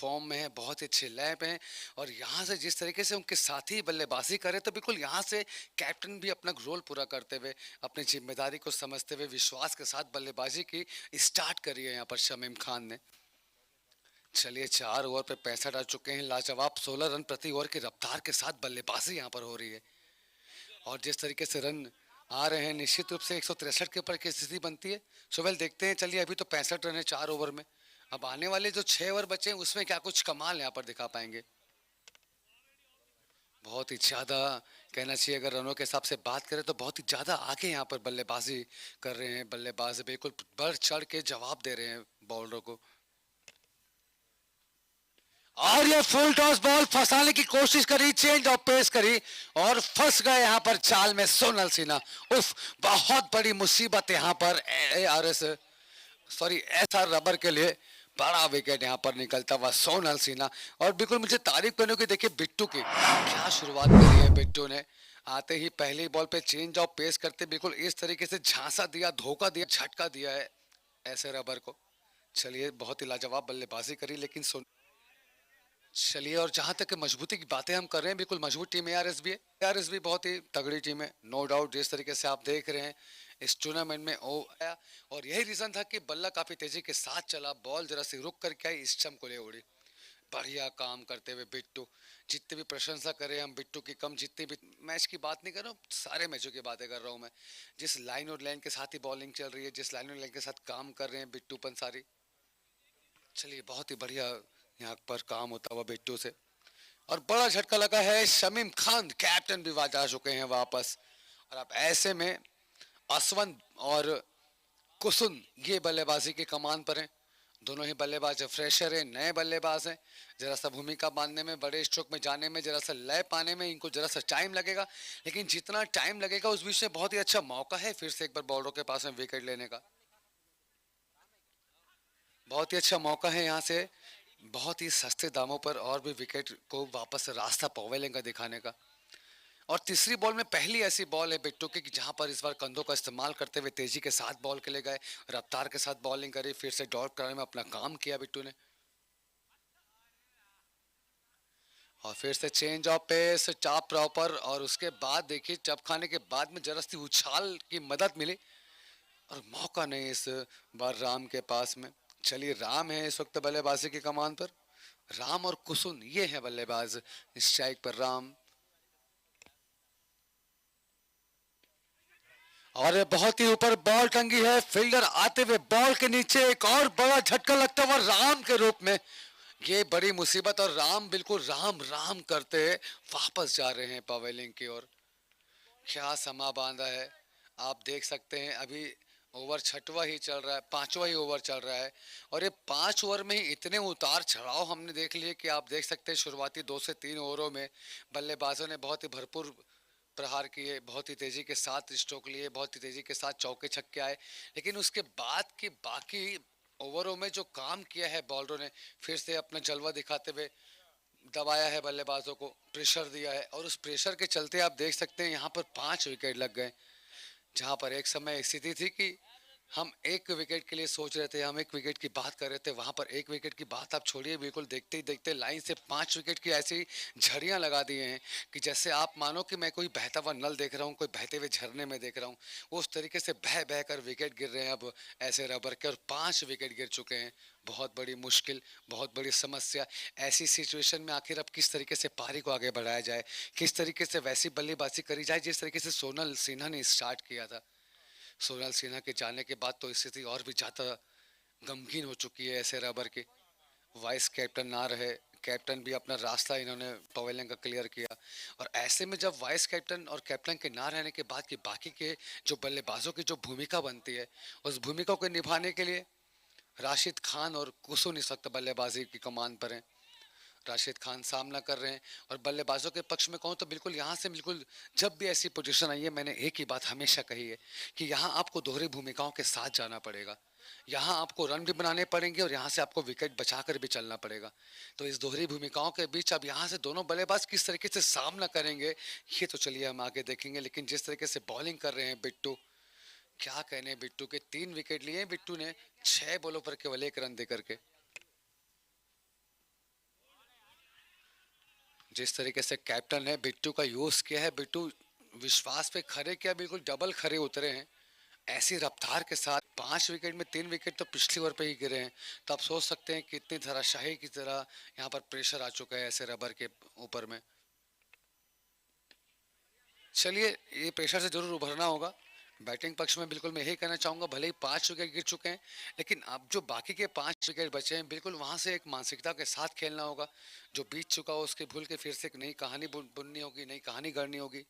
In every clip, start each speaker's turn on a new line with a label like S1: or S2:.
S1: Form में हैं, बहुत ही अच्छे लय पे हैं और यहाँ से जिस तरीके से उनके साथी बल्लेबाजी करे तो बिल्कुल यहाँ से कैप्टन भी अपना रोल पूरा करते हुए अपनी जिम्मेदारी को समझते हुए विश्वास के साथ बल्लेबाजी की स्टार्ट करी है यहाँ पर शमीम खान ने। चलिए 4 ओवर पे 65 आ चुके हैं, लाजवाब 16 रन प्रति ओवर की रफ्तार के साथ बल्लेबाजी यहाँ पर हो रही है और जिस तरीके से रन आ रहे हैं निश्चित रूप से 163 के ऊपर की स्थिति बनती है। सुबह देखते हैं, चलिए अभी तो 65 रन है 4 ओवर में, अब आने वाले जो 6 ओवर बचे हैं उसमें क्या कुछ कमाल यहाँ पर दिखा पाएंगे। बहुत ही ज़्यादा कहना चाहिए, अगर रनों के हिसाब से बात करें तो बहुत ही ज़्यादा आगे यहाँ पर बल्लेबाजी कर रहे हैं, बल्लेबाज बिल्कुल बढ़ चढ़ के जवाब दे रहे हैं बॉलरों को और ये फुल टॉस बॉल फंसाने की कोशिश करी, चेंज ऑफ पेस करी और फंस गए यहाँ पर चाल में सोनल सिन्हा। उफ, बहुत बड़ी मुसीबत यहाँ पर ARS सॉरी SR रबर के लिए, बड़ा विकेट यहाँ पर निकलता हुआ सोनल सिन्हा। और बिल्कुल मुझे तारीफ करने की, देखिए बिट्टू की क्या शुरुआत करी है बिट्टू ने, आते ही पहली बॉल पे चेंज ऑफ पेस करते बिल्कुल इस तरीके से झांसा दिया, धोखा दिया, झटका दिया है ऐसे रबर को। चलिए बहुत ही लाजवाब बल्लेबाजी करी लेकिन चलिए, और जहां तक मजबूती की बातें हम कर रहे हैं, बिल्कुल मजबूत टीम ARS भी है, ARS भी बहुत ही तगड़ी टीम है नो डाउट। जिस तरीके से आप देख रहे हैं इस टूर्नामेंट में ओ आया और यही रीजन था कि बल्ला काफी तेजी के साथ चला, बॉल जरा सी रुक करके आई, स्टंप को ले उड़ी। बढ़िया काम करते हुए बिट्टू, जितनी भी प्रशंसा करें हम बिट्टू की कम, जितनी भी मैच की बात नहीं कर रहा हूँ, सारे मैचों की बातें कर रहा हूँ मैं, जिस लाइन और लाइन के साथ ही बॉलिंग चल रही है, जिस लाइन और लाइन के साथ काम कर रहे हैं बिट्टू पंसारी। चलिए बहुत ही बढ़िया यहाँ पर काम होता हुआ बिट्टू से और बड़ा झटका लगा है, शमीम खान कैप्टन भी आ चुके हैं वापस और अब ऐसे में असवन और कुसुन ये बल्लेबाजी के कमान पर हैं। दोनों ही बल्लेबाज फ्रेशर हैं, नए बल्लेबाज हैं, जरा सा भूमिका बांधने में, बड़े स्ट्रोक में जाने में, जरा सा लय पाने में इनको जरा सा टाइम लगेगा, लेकिन जितना टाइम लगेगा उस बीच में बहुत ही अच्छा मौका है फिर से एक बार बॉलरों के पास में विकेट लेने का। बहुत ही अच्छा मौका है यहाँ से बहुत ही सस्ते दामों पर और भी विकेट को वापस रास्ता पवेलिंग का दिखाने का। और तीसरी बॉल में पहली ऐसी बॉल है बिट्टू की जहां पर इस बार कंधों का इस्तेमाल करते हुए तेजी के साथ बॉल के लिए गए, रफ्तार के साथ बॉलिंग करी, फिर से डॉट कराने में अपना काम किया बिट्टू ने और फिर से चेंज ऑफ पेस, चाप प्रॉपर और उसके बाद देखिए चप खाने के बाद में जरा सी उछाल की मदद मिली और मौका नहीं इस बार राम के पास में। चलिए राम है इस वक्त बल्लेबाजी की कमान पर, राम और कुसुन ये है बल्लेबाज स्ट्राइक पर राम। और बहुत ही ऊपर बॉल टंगी है, फील्डर आते हुए बॉल के नीचे एक और बड़ा झटका लगता हुआ राम के रूप में, ये बड़ी मुसीबत और राम बिल्कुल राम राम करते वापस जा रहे हैं पवेलिंग की ओर। क्या समा बांधा है आप देख सकते हैं, अभी ओवर छठवा ही चल रहा है, पांचवा ही ओवर चल रहा है और ये 5 ओवर में ही इतने उतार चढ़ाव हमने देख लिए कि आप देख सकते हैं शुरुआती 2 से 3 ओवरों में बल्लेबाजों ने बहुत ही भरपूर प्रहार किए, बहुत ही तेजी के साथ स्ट्रोक लिए, बहुत ही तेजी के साथ चौके छक्के आए, लेकिन उसके बाद की बाकी ओवरों में जो काम किया है बॉलरों ने, फिर से अपना जलवा दिखाते हुए दबाया है बल्लेबाजों को, प्रेशर दिया है और उस प्रेशर के चलते आप देख सकते हैं यहाँ पर 5 विकेट लग गए। जहां पर एक समय स्थिति थी कि हम एक विकेट के लिए सोच रहे थे, हम एक विकेट की बात कर रहे थे, वहां पर एक विकेट की बात आप छोड़िए, बिल्कुल देखते ही देखते लाइन से 5 विकेट की ऐसी झड़ियां लगा दी हैं कि जैसे आप मानो कि मैं कोई बहता हुआ नल देख रहा हूँ, कोई बहते हुए झरने में देख रहा हूँ, उस तरीके से बह बह कर विकेट गिर रहे हैं अब ऐसे रबर के और 5 विकेट गिर चुके हैं। बहुत बड़ी मुश्किल, बहुत बड़ी समस्या। ऐसी सिचुएशन में आखिर अब किस तरीके से पारी को आगे बढ़ाया जाए, किस तरीके से वैसी बल्लेबाजी करी जाए जिस तरीके से सोनल सिन्हा ने स्टार्ट किया था। सोनल सिन्हा के जाने के बाद तो स्थिति और भी ज़्यादा गमगीन हो चुकी है ऐसे रबर की। वाइस कैप्टन ना रहे, कैप्टन भी अपना रास्ता इन्होंने पवेलियन का क्लियर किया और ऐसे में जब वाइस कैप्टन और कैप्टन के ना रहने के बाद की बाकी के जो बल्लेबाजों की जो भूमिका बनती है, उस भूमिका को निभाने के लिए राशिद खान और कुसुन इस वक्त बल्लेबाजी की कमान पर हैं। राशिद खान सामना कर रहे हैं और बल्लेबाजों के पक्ष में कहूँ तो बिल्कुल यहाँ से बिल्कुल जब भी ऐसी पोजीशन आई है मैंने एक ही बात हमेशा कही है कि यहाँ आपको दोहरी भूमिकाओं के साथ जाना पड़ेगा, यहाँ आपको रन भी बनाने पड़ेंगे और यहाँ से आपको विकेट बचाकर भी चलना पड़ेगा। तो इस दोहरी भूमिकाओं के बीच अब यहाँ से दोनों बल्लेबाज किस तरीके से सामना करेंगे ये तो चलिए हम आगे देखेंगे, लेकिन जिस तरीके से बॉलिंग कर रहे हैं बिट्टू, क्या कहने, बिट्टू के 3 विकेट लिए बिट्टू ने 6 बॉलों पर केवल 1 रन दे करके। जिस तरीके से कैप्टन ने बिट्टू का यूज किया है, बिट्टू विश्वास पे खड़े किया, बिल्कुल डबल खड़े उतरे हैं। ऐसी रफ्तार के साथ 5 विकेट में 3 विकेट तो पिछली ओवर पे ही गिरे हैं। तो आप सोच सकते हैं कितनी धराशायी की तरह यहाँ पर प्रेशर आ चुका है ऐसे रबर के ऊपर में। चलिए, ये प्रेशर से जरूर उभरना होगा। बैटिंग पक्ष में बिल्कुल मैं यही कहना चाहूंगा, भले ही 5 विकेट गिर चुके हैं, लेकिन अब जो बाकी के 5 विकेट बचे हैं, बिल्कुल वहां से एक मानसिकता के साथ खेलना होगा। जो बीत चुका हो उसके भूल के फिर से एक नई कहानी बुननी होगी, नई कहानी गढ़नी होगी।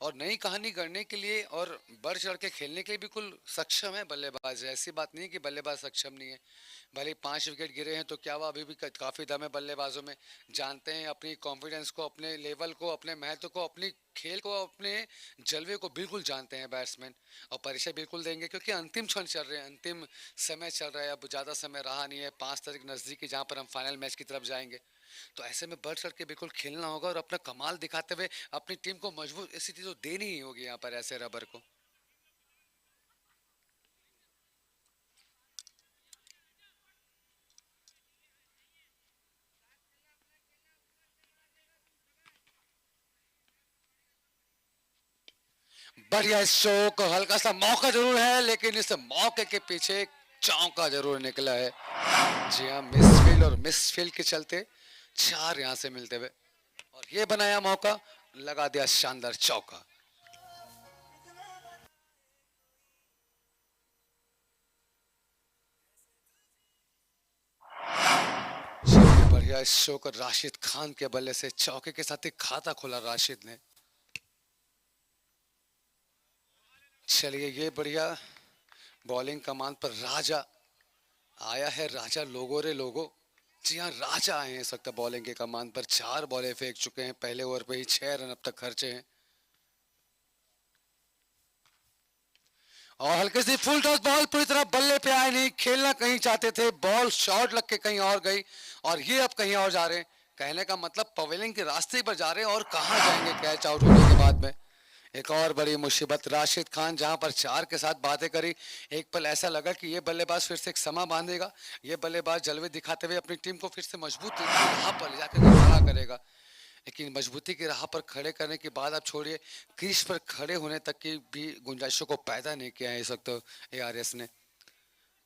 S1: और नई कहानी गढ़ने के लिए और बढ़ चढ़ के खेलने के लिए बिल्कुल सक्षम है बल्लेबाज। ऐसी बात नहीं है कि बल्लेबाज सक्षम नहीं है। भले 5 विकेट गिरे हैं तो क्या वो अभी भी काफी दम है बल्लेबाजों में। जानते हैं अपनी कॉन्फिडेंस को, अपने लेवल को, अपने महत्व को, अपनी खेल को, अपने जलवे को बिल्कुल जानते हैं बैट्समैन। और परीक्षा बिल्कुल देंगे क्योंकि अंतिम क्षण चल रहे हैं, अंतिम समय चल रहा है। अब ज़्यादा समय रहा नहीं है, 5 तारीख नज़दीक है जहाँ पर हम फाइनल मैच की तरफ जाएंगे। तो ऐसे में बढ़ चढ़ के बिल्कुल खेलना होगा और अपना कमाल दिखाते हुए अपनी टीम को मजबूत स्थिति तो देनी ही होगी यहाँ पर ऐसे रबर को। बढ़िया स्ट्रोक, हल्का सा मौका जरूर है, लेकिन इस मौके के पीछे एक चौका जरूर निकला है। जी हाँ, मिसफील्ड और मिसफील्ड के चलते 4 यहाँ से मिलते हुए, और ये बनाया मौका, लगा दिया शानदार चौका। चलिए, बढ़िया स्ट्रोक राशिद खान के बल्ले से चौके के साथ ही खाता खोला राशिद ने। चलिए, ये बढ़िया बॉलिंग कमान पर राजा आया है। राजा लोगो रे लोगो। जी हाँ, राजा आए हैं इस वक्त बॉलिंग के कमान पर। 4 बॉलें फेंक चुके हैं, पहले ओवर पे ही 6 रन अब तक खर्चे हैं। और हल्के सी फुल टॉस बॉल पूरी तरह बल्ले पे आए नहीं, खेलना कहीं चाहते थे, बॉल शॉर्ट लग के कहीं और गई, और ये अब कहीं और जा रहे हैं। कहने का मतलब पवेलियन के रास्ते पर जा रहे हैं, और कहाँ जाएंगे कैच आउट होने के बाद में। एक और बड़ी मुसीबत, राशिद खान जहां पर 4 के साथ बातें करी, एक पल ऐसा लगा कि ये बल्लेबाज फिर से एक समा बांधेगा, ये बल्लेबाज जलवे दिखाते हुए अपनी टीम को फिर से मजबूत राह पर ले जाकर खड़ा करेगा। लेकिन मजबूती की राह पर खड़े करने के बाद आप छोड़िए, क्रीज पर खड़े होने तक की भी गुंजाइशों को पैदा नहीं किया है इस वक्त एआरएस ने।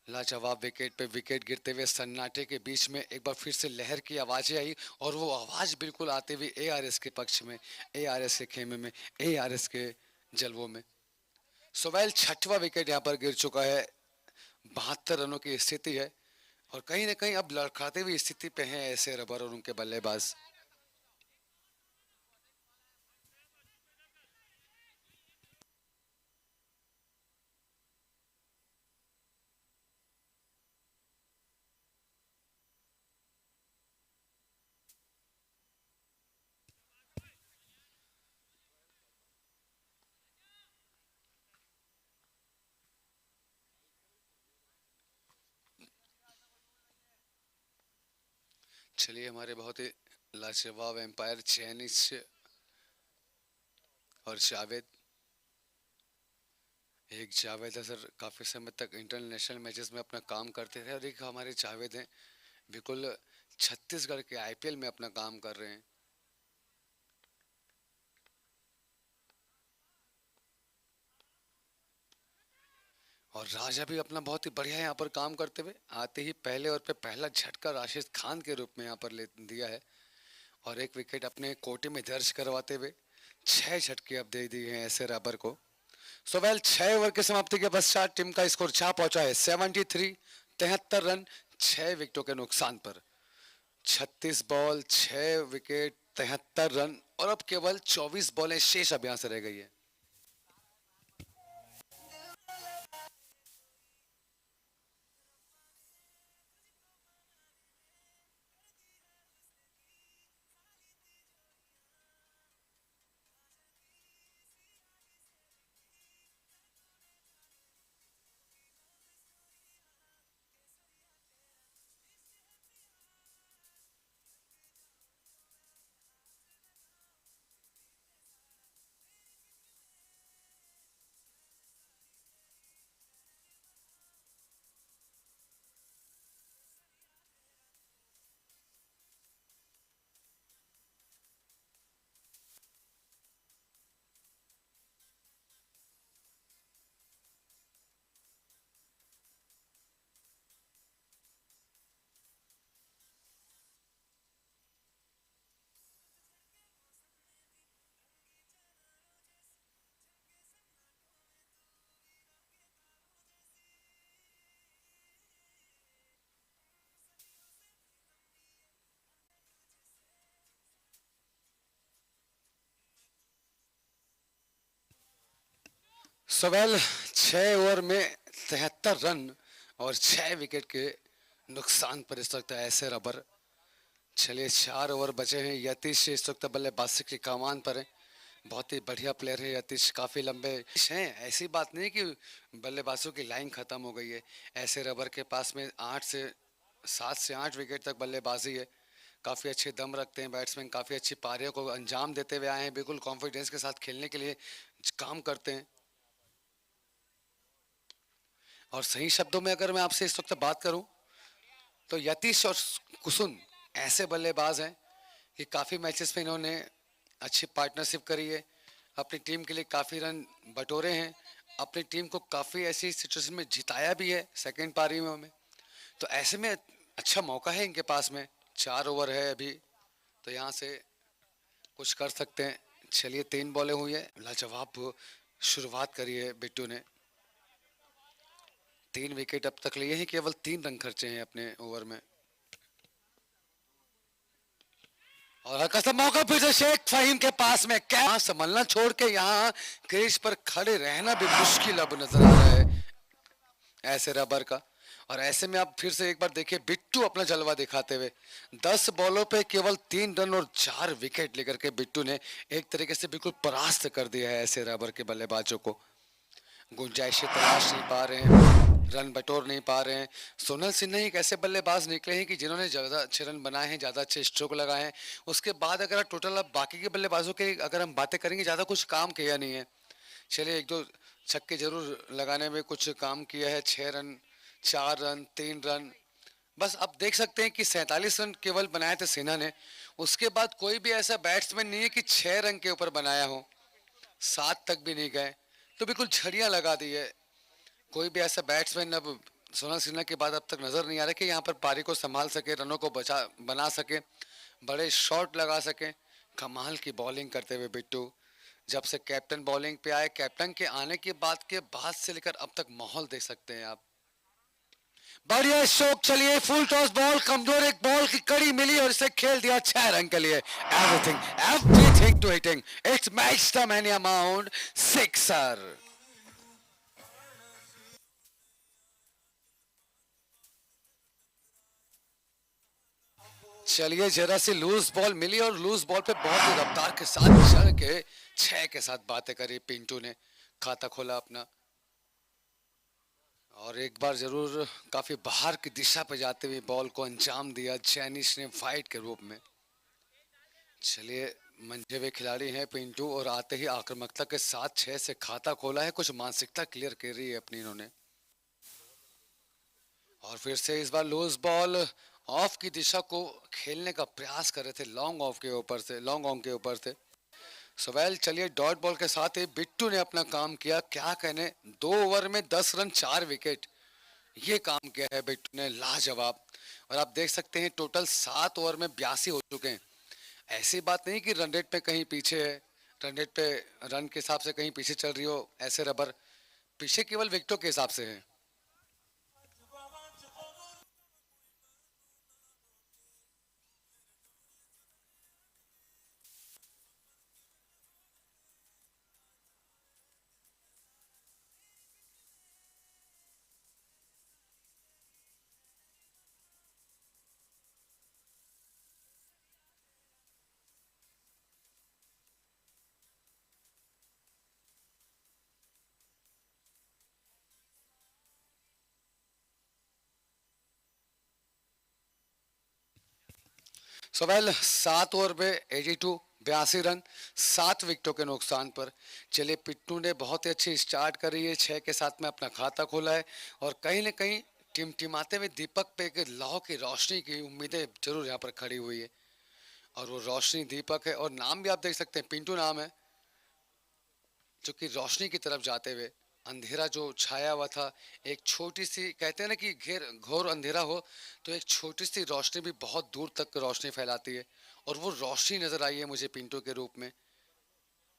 S1: लाजवाब विकेट पे विकेट गिरते हुए सन्नाटे के बीच में एक बार फिर से लहर की आवाजें आई, और वो आवाज बिल्कुल आते हुए एआरएस के पक्ष में, एआरएस के खेमे में, एआरएस के जलवों में। सोवेल 6वां विकेट यहाँ पर गिर चुका है। 72 रनों की स्थिति है, और कहीं ना कहीं अब लड़खड़ाते हुई स्थिति पे हैं ऐसे रबर और उनके बल्लेबाज। चलिए, हमारे बहुत ही लाजवाब एम्पायर चैनिस और जावेद। एक जावेद है सर, काफ़ी समय तक इंटरनेशनल मैचेस में अपना काम करते थे, और एक हमारे जावेद हैं, बिल्कुल छत्तीसगढ़ के आईपीएल में अपना काम कर रहे हैं। और राजा भी अपना बहुत ही बढ़िया यहाँ पर काम करते हुए, आते ही पहले ओवर पे पहला झटका राशिद खान के रूप में यहाँ पर ले दिया है, और एक विकेट अपने कोटे में दर्ज करवाते हुए 6 झटके अब दे दिए हैं ऐसे रबर को। सो वेल, 6 ओवर की समाप्ति के पश्चात टीम का स्कोर जा पहुंचा है 73, 73 रन 6 विकेटों के नुकसान पर। 36 बॉल, 6 विकेट, 73 रन, और अब केवल 24 बॉलें शेष अब यहां से रह गई है। सोवेल 6 ओवर में 73 रन और 6 विकेट के नुकसान पर इस वक्त ऐसे रबर। चलिए 4 ओवर बचे हैं। यतीश इस वक्त बल्लेबाजी की कमान पर है। बहुत ही बढ़िया प्लेयर है यतीश, काफी लंबे हैं। ऐसी बात नहीं कि बल्लेबाजों की लाइन खत्म हो गई है। ऐसे रबर के पास में 7 से 8 विकेट तक बल्लेबाजी है। काफी अच्छे दम रखते हैं बैट्समैन, काफी अच्छी पारियों को अंजाम देते हुए आए हैं। बिल्कुल कॉन्फिडेंस के साथ खेलने के लिए काम करते हैं। और सही शब्दों में अगर मैं आपसे इस वक्त बात करूं तो यतीश और कुसुम ऐसे बल्लेबाज हैं कि काफ़ी मैचेस में इन्होंने अच्छी पार्टनरशिप करी है। अपनी टीम के लिए काफ़ी रन बटोरे हैं। अपनी टीम को काफ़ी ऐसी सिचुएशन में जिताया भी है सेकंड पारी में। तो ऐसे में अच्छा मौका है इनके पास में। 4 ओवर है अभी, तो यहाँ से कुछ कर सकते हैं। चलिए 3 बॉलें हुई है। लाजवाब शुरुआत करी है बिट्टू ने। 3 विकेट अब तक लिए हैं, केवल 3 रन खर्चे हैं अपने ओवर में। और हल्का सा मौका फिर से शेख फहीम के पास में। क्या संभलना छोड़ के यहाँ क्रीज पर खड़े रहना भी मुश्किल अब नजर आ रहा है ऐसे रबर का। और ऐसे में आप फिर से एक बार देखिए बिट्टू अपना जलवा दिखाते हुए 10 बॉलों पे केवल 3 रन और 4 विकेट लेकर के बिट्टू ने एक तरीके से बिल्कुल परास्त कर दिया है ऐसे रबर के बल्लेबाजों को। गुंजाइशें तलाश नहीं पा रहे हैं, रन बटोर नहीं पा रहे हैं। सोनल सिन्हा एक ऐसे बल्लेबाज निकले हैं कि जिन्होंने ज़्यादा अच्छे रन बनाए हैं, ज़्यादा अच्छे स्ट्रोक लगाए हैं। उसके बाद अगर टोटल अब बाकी के बल्लेबाजों के अगर हम बातें करेंगे, ज़्यादा कुछ काम किया नहीं है। चलिए 1-2 छक्के जरूर लगाने में कुछ काम किया है। 6 रन, 4 रन, 3 रन, बस आप देख सकते हैं कि 47 रन केवल बनाए थे सिन्हा ने। उसके बाद कोई भी ऐसा बैट्समैन नहीं है कि 6 रन के ऊपर बनाया हो। 7 तक भी नहीं गए, तो बिल्कुल झड़ियां लगा दी है। कोई भी ऐसा बैट्समैन अब सोनल सिन्हा के बाद अब तक नजर नहीं आ रहा कि यहाँ पर पारी को संभाल सके, रनों को बना सके, बड़े शॉट लगा सके। कमाल की बॉलिंग करते हुए बिट्टू, जब से कैप्टन बॉलिंग पे आए, कैप्टन के आने के बाद से लेकर अब तक माहौल देख सकते हैं आप। बढ़िया शौक। चलिए फुल टॉस बॉल, कमजोर एक बॉल की कड़ी मिली और इसे खेल दिया 6 रन के लिए। Everything to hitting, it's match the man amount, sixer. चलिए जरा सी लूज बॉल मिली और लूज बॉल पे बहुत ही रफ्तार के साथ चढ़ के 6 के साथ बातें करी। पिंटू ने खाता खोला अपना और एक बार जरूर काफी बाहर की दिशा पे जाते हुए बॉल को अंजाम दिया जैनिश ने वाइड के रूप में। चलिए मंझे हुए खिलाड़ी हैं पिंटू और आते ही आक्रामकता के साथ 6 से खाता खोला है। कुछ मानसिकता क्लियर कर रही है अपनी इन्होंने। और फिर से इस बार लूज बॉल ऑफ की दिशा को खेलने का प्रयास कर रहे थे, लॉन्ग ऑफ के ऊपर से, लॉन्ग ऑन के ऊपर से। सोवेल चलिए डॉट बॉल के साथ ही बिट्टू ने अपना काम किया। क्या कहने, 2 ओवर में 10 रन 4 विकेट, ये काम किया है बिट्टू ने, लाजवाब। और आप देख सकते हैं टोटल 7 ओवर में 82 हो चुके हैं। ऐसी बात नहीं कि रन रेट पे कहीं पीछे है, रन रेट पे रन के हिसाब से कहीं पीछे चल रही हो ऐसे रबर, पीछे केवल विकेटों के हिसाब से है। सोवेल 7 ओवर पे 82 रन, 7 विकेटों के नुकसान पर। चलिए पिट्टू ने बहुत ही अच्छी स्टार्ट करी है, 6 के साथ में अपना खाता खोला है। और कहीं ना कहीं टिमटिमाते हुए दीपक पे एक लौ की रोशनी की उम्मीदें जरूर यहाँ पर खड़ी हुई है। और वो रोशनी दीपक है और नाम भी आप देख सकते हैं पिंटू नाम है, जो कि रोशनी की तरफ जाते हुए, अंधेरा जो छाया हुआ था, एक छोटी सी, कहते हैं ना कि घेर घोर अंधेरा हो तो एक छोटी सी रोशनी भी बहुत दूर तक रोशनी फैलाती है। और वो रोशनी नजर आई है मुझे पिंटू के रूप में।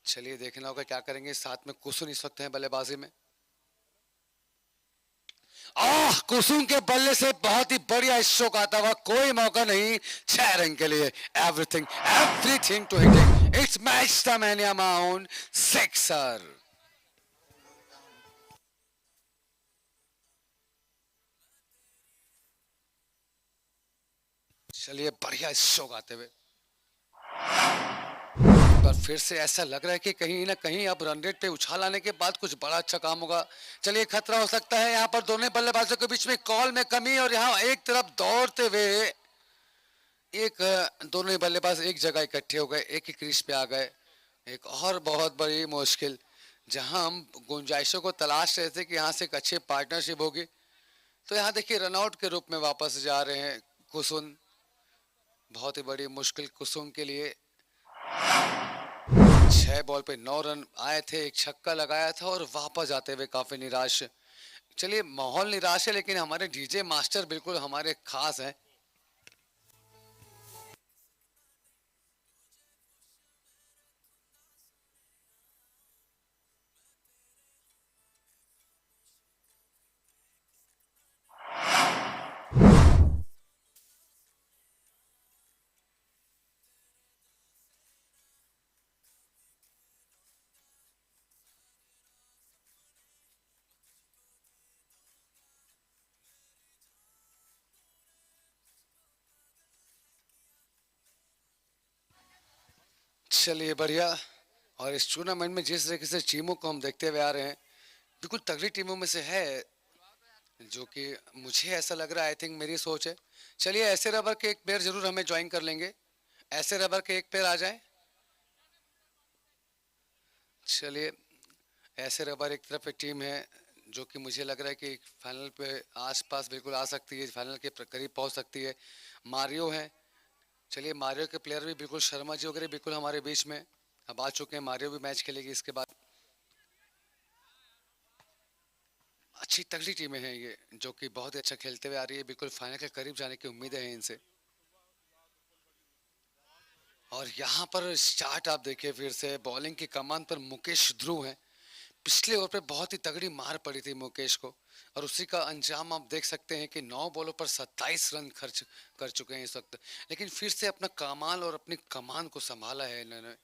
S1: चलिए देखना होगा क्या करेंगे। साथ में कुसुम इस वक्त हैं बल्लेबाजी में। कुसुम के बल्ले से बहुत ही बढ़िया स्ट्रोक आता हुआ, कोई मौका नहीं 6 रन के लिए। Everything to hitting, it's match the man amount, sixer. चलिए बढ़िया स्ट्रोक आते हुए एक बार फिर से ऐसा लग रहा है कि कहीं ना कहीं अब रन रेट पे उछाल आने के बाद कुछ बड़ा अच्छा काम होगा। चलिए खतरा हो सकता है यहाँ पर दोनों बल्लेबाजों के बीच में कॉल में कमी और यहाँ एक तरफ दौड़ते हुए एक दोनों ही बल्लेबाज एक जगह इकट्ठे हो गए, एक ही क्रीज पे आ गए। एक और बहुत बड़ी मुश्किल जहां हम गुंजाइशों को तलाश रहे थे कि यहाँ से एक अच्छी पार्टनरशिप होगी, तो यहाँ देखिए रनआउट के रूप में वापस जा रहे हैं कुसुम। बहुत ही बड़ी मुश्किल कुसुम के लिए। 6 बॉल पे 9 रन आए थे, एक छक्का लगाया था और वापस जाते हुए काफी निराश। चलिए माहौल निराश है लेकिन हमारे डीजे मास्टर बिल्कुल हमारे खास हैं। चलिए बढ़िया। और इस टूर्नामेंट में जिस तरीके से टीमों को हम देखते हुए आ रहे हैं, बिल्कुल तगड़ी टीमों में से है, जो कि मुझे ऐसा लग रहा है, आई थिंक मेरी सोच है। चलिए ऐसे रबर के एक पेयर जरूर हमें ज्वाइन कर लेंगे। ऐसे रबर के एक पेयर आ जाएं। चलिए ऐसे रबर एक तरफ एक टीम है जो कि मुझे लग रहा है कि फाइनल पे आसपास बिल्कुल आ सकती है, फाइनल के करीब पहुंच सकती है। मारियो है। चलिए मारियो के प्लेयर भी बिल्कुल शर्मा जी वगैरह बिल्कुल हमारे बीच में अब आ चुके हैं। मारियो भी मैच खेलेगी इसके बाद। अच्छी तगड़ी टीमें हैं ये, जो कि बहुत ही अच्छा खेलते हुए आ रही है, बिल्कुल फाइनल के करीब जाने की उम्मीदें हैं इनसे। और यहाँ पर स्टार्ट आप देखिए फिर से बॉलिंग की कमान पर मुकेश ध्रुव है। पिछले ओवर पे बहुत ही तगड़ी मार पड़ी थी मुकेश को, और उसी का अंजाम आप देख सकते हैं कि 9 बॉलों पर 27 रन खर्च कर चुके हैं इस वक्त। लेकिन फिर से अपना कमाल और अपनी कमान को संभाला है इन्होंने,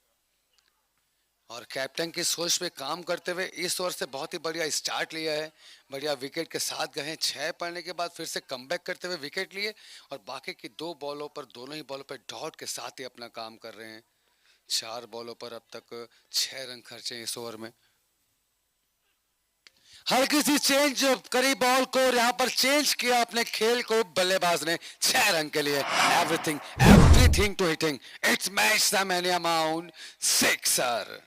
S1: और कैप्टन की सोच पे काम करते हुए इस ओवर से बहुत ही बढ़िया स्टार्ट लिया है। बढ़िया विकेट के साथ गए, 6 पड़ने के बाद फिर से कमबैक करते हुए विकेट लिए, और बाकी की 2 बॉलों पर दोनों ही बॉलों पर डॉट के साथ ही अपना काम कर रहे हैं। 4 बॉलों पर अब तक 6 रन खर्चे इस ओवर में। हल्की सी चेंज करी बॉल को और यहाँ पर चेंज किया अपने खेल को बल्लेबाज ने 6 रन के लिए। Everything everything to hitting, it's match the many amount sixer.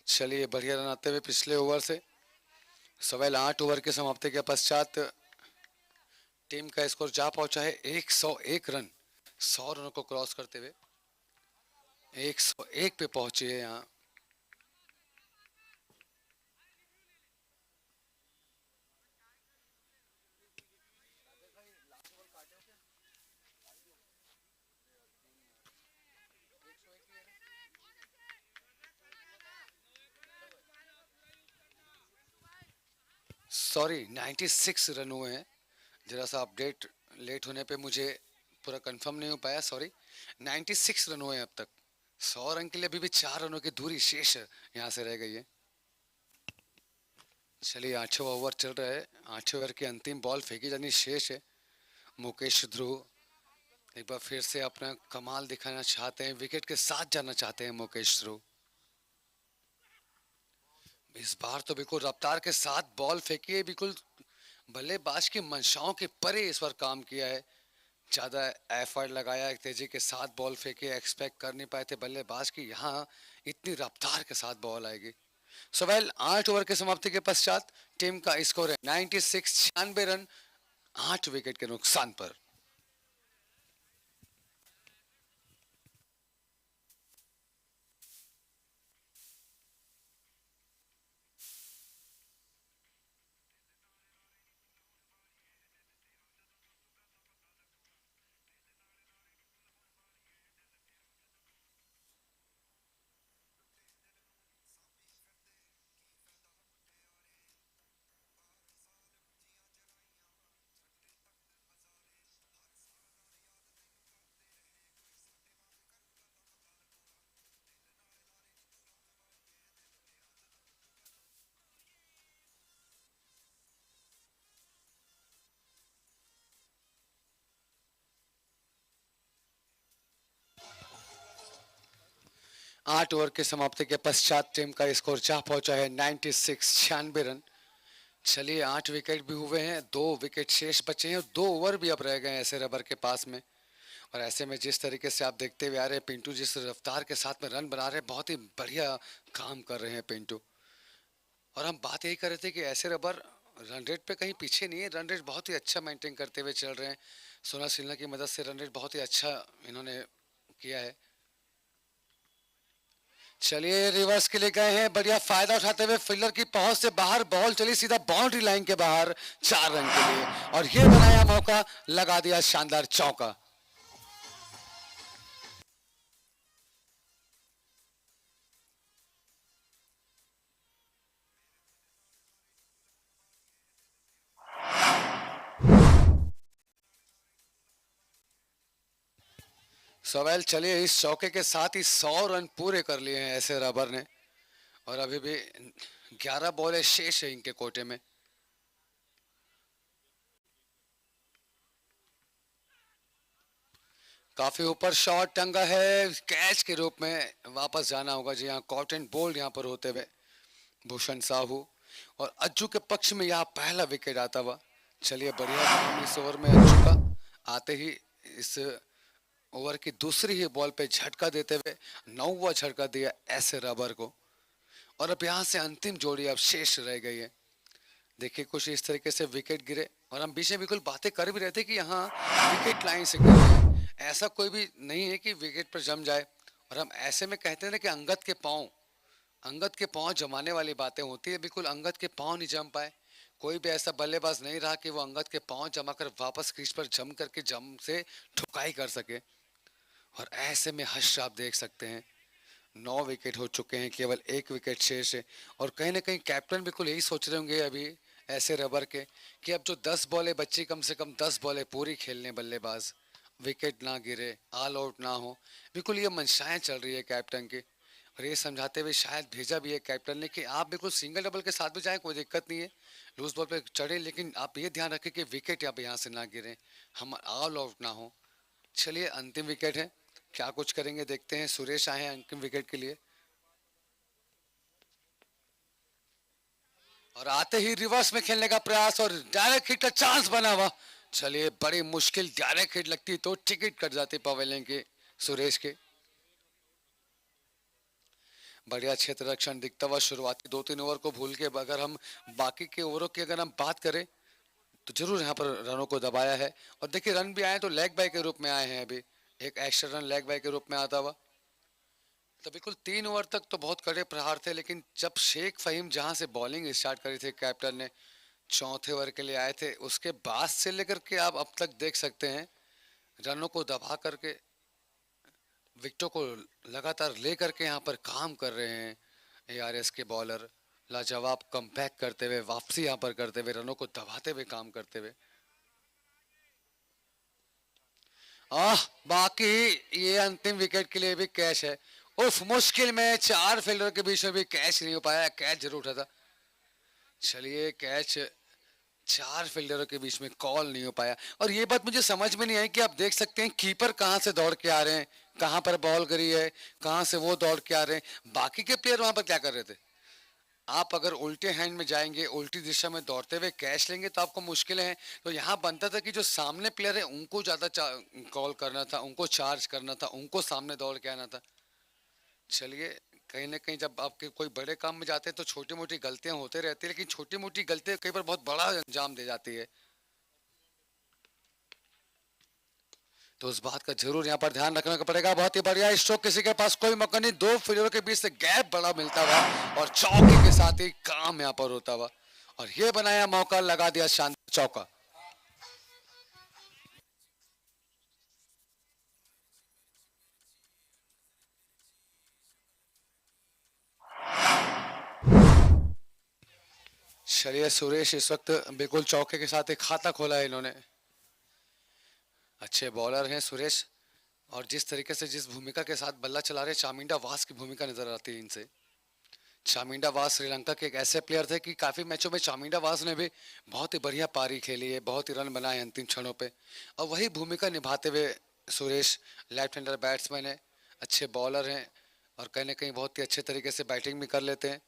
S1: चलिए बढ़िया रन आते हुए पिछले ओवर से। सवाल 8 ओवर के समाप्ति के पश्चात टीम का स्कोर जा पहुंचा है 101 रन। 100 रनों को क्रॉस करते हुए 101 पे पहुंची है यहाँ। सॉरी 96 रन हुए हैं। जरा सा अपडेट लेट होने पे मुझे पूरा कंफर्म नहीं हो पाया, सॉरी। 96 रन हुए हैं अब तक। 100 रन के लिए अभी भी 4 रनों की दूरी शेष यहाँ से रह गई है। चलिए 8वां ओवर चल रहा है। 8वें ओवर की अंतिम बॉल फेंकी जानी शेष है। मुकेश ध्रुव एक बार फिर से अपना कमाल दिखाना चाहते हैं, विकेट के साथ जाना चाहते हैं मुकेश ध्रुव। इस बार तो बिल्कुल रफ्तार के साथ बॉल फेंकी है, बिल्कुल बल्लेबाज की मंशाओं के परे इस बार काम किया है। ज़्यादा एफर्ट लगाया, एक तेजी के साथ बॉल फेंके, एक्सपेक्ट कर नहीं पाए थे बल्लेबाज की यहाँ इतनी रफ्तार के साथ बॉल आएगी। सो वेल 8 ओवर के समाप्ति के पश्चात टीम का स्कोर है 96, 96 रन 8 विकेट के नुकसान पर। 8 ओवर के समाप्ति के पश्चात टीम का स्कोर जा पहुंचा है 96 रन। चलिए 8 विकेट भी हुए हैं, 2 विकेट शेष बचे हैं और 2 ओवर भी अब रह गए हैं ऐसे रबर के पास में। और ऐसे में जिस तरीके से आप देखते हुए आ रहे हैं पिंटू जिस रफ्तार के साथ में रन बना रहे हैं, बहुत ही बढ़िया काम कर रहे हैं पिंटू। और हम बात यही कर रहे थे कि ऐसे रबर रन रेट पे कहीं पीछे नहीं है, रन रेट बहुत ही अच्छा मेंटेन करते हुए चल रहे हैं। सोना सिन्हा की मदद से रन रेट बहुत ही अच्छा इन्होंने किया है। चलिए रिवर्स के लिए गए हैं, बढ़िया फायदा उठाते हुए फील्डर की पहुंच से बाहर बॉल चली सीधा बाउंड्री लाइन के बाहर 4 रन के लिए और ये बनाया मौका, लगा दिया शानदार चौका। सवाल चलिए इस चौके के साथ ही 100 रन पूरे कर लिए हैं ऐसे रबर ने और अभी भी 11 बॉलें शेष है इनके कोटे में। काफी ऊपर शॉट टंगा है, कैच के रूप में वापस जाना होगा। जी हाँ, कॉटन बोल्ड यहाँ पर होते हुए भूषण साहू और अज्जू के पक्ष में यहाँ पहला विकेट आता हुआ। चलिए बढ़िया काम इस ओवर में अज्जू का, आते ही इस ओवर की दूसरी ही बॉल पे झटका देते हुए 9वां झटका दिया ऐसे रबर को। और अब यहाँ से अंतिम जोड़ी अब शेष रह गई है। देखिए कुछ इस तरीके से विकेट गिरे और हम बीच में बिल्कुल बातें कर भी रहे थे कि यहाँ विकेट लाइन से गिर रहे हैं, ऐसा कोई भी नहीं है कि विकेट पर जम जाए। और हम ऐसे में कहते हैं ना कि अंगद के पांव जमाने वाली बातें होती है, बिल्कुल अंगद के पांव नहीं जम पाए। कोई भी ऐसा बल्लेबाज नहीं रहा कि वो अंगद के पांव जमा कर वापस क्रीज पर जम करके जम से ठुकाई कर सके। और ऐसे में हर्ष आप देख सकते हैं 9 विकेट हो चुके हैं, केवल 1 विकेट शेष है। और कहीं ना कहीं कैप्टन बिल्कुल यही सोच रहे होंगे अभी ऐसे रबर के कि अब जो 10 बॉलें बची, कम से कम 10 बॉलें पूरी खेलने बल्लेबाज, विकेट ना गिरे, ऑल आउट ना हो। बिल्कुल ये मंशाएं चल रही है कैप्टन की। और ये समझाते हुए शायद भेजा भी है कैप्टन ने कि आप बिल्कुल सिंगल डबल के साथ भी जाएं, कोई दिक्कत नहीं है, लूज बॉल पे चढ़े, लेकिन आप ये ध्यान रखें कि विकेट अब यहाँ से ना गिरे, हम ऑल आउट ना हो। चलिए अंतिम विकेट है, क्या कुछ करेंगे देखते हैं। सुरेश आए हैं अंतिम विकेट के लिए और आते ही रिवर्स में खेलने का प्रयास और डायरेक्ट हिट का चांस बना हुआ। चलिए बड़ी मुश्किल डायरेक्ट हिट लगती तो टिकट कट जाती पवेलियन के सुरेश के। बढ़िया क्षेत्र रक्षण दिखता हुआ शुरुआती 2-3 ओवर को भूल के अगर हम बाकी के ओवरों की अगर हम बात करें तो जरूर यहाँ पर रनों को दबाया है। और देखिए रन भी आए तो लेग बाय के रूप में आए हैं, अभी एक एक्स्ट्रा रन लेग बाय के रूप में आता हुआ। तो बिल्कुल 3 ओवर तक तो बहुत कड़े प्रहार थे, लेकिन जब शेख फहीम जहां से बॉलिंग स्टार्ट करी थी कैप्टन ने, चौथे ओवर के लिए आए थे, उसके बाद से लेकर के आप अब तक देख सकते हैं रनों को दबा करके विकेटों को लगातार ले करके यहाँ पर काम कर रहे हैं एआरएस के बॉलर। लाजवाब कमबैक करते हुए, वापसी यहाँ पर करते हुए, रनों को दबाते हुए काम करते हुए। बाकी ये अंतिम विकेट के लिए भी कैच है। उफ, मुश्किल में 4 फील्डर के बीच में भी कैच नहीं हो पाया, कैच जरूर उठा था। चलिए कैच 4 फील्डरों के बीच में कॉल नहीं हो पाया। और ये बात मुझे समझ में नहीं आई कि आप देख सकते हैं कीपर कहां से दौड़ के आ रहे हैं, कहां पर बॉल गिरी है, कहां से वो दौड़ के आ रहे हैं, बाकी के प्लेयर वहां पर क्या कर रहे थे। आप अगर उल्टे हैंड में जाएंगे, उल्टी दिशा में दौड़ते हुए कैच लेंगे तो आपको मुश्किलें हैं। तो यहाँ बनता था कि जो सामने प्लेयर है उनको ज्यादा कॉल करना था, उनको चार्ज करना था, उनको सामने दौड़ के आना था। चलिए कहीं ना कहीं जब आपके कोई बड़े काम में जाते हैं तो छोटी मोटी गलतियां होते रहती है, लेकिन छोटी मोटी गलतियां कई बार बहुत बड़ा अंजाम दे जाती है। तो उस बात का जरूर यहाँ पर ध्यान रखना पड़ेगा। बहुत ही बढ़िया स्ट्रोक, किसी के पास कोई मौका नहीं, 2 फील्डरों के बीच से गैप बड़ा मिलता हुआ और चौके के साथ ही काम यहाँ पर होता हुआ और ये बनाया मौका, लगा दिया शानदार चौका। चलिए सुरेश इस वक्त बिल्कुल चौके के साथ एक खाता खोला है इन्होंने। अच्छे बॉलर हैं सुरेश और जिस तरीके से जिस भूमिका के साथ बल्ला चला रहे, चामिंडा वास की भूमिका नजर आती है इनसे। चामिंडा वास श्रीलंका के एक ऐसे प्लेयर थे कि काफी मैचों में चामिंडा वास ने भी बहुत ही बढ़िया पारी खेली है, बहुत ही रन बनाए अंतिम क्षणों पे। और वही भूमिका निभाते हुए सुरेश लेफ्ट हैंडर बैट्समैन है, अच्छे बॉलर हैं, और कहीं ना कहीं बहुत ही अच्छे तरीके से बैटिंग भी कर लेते हैं।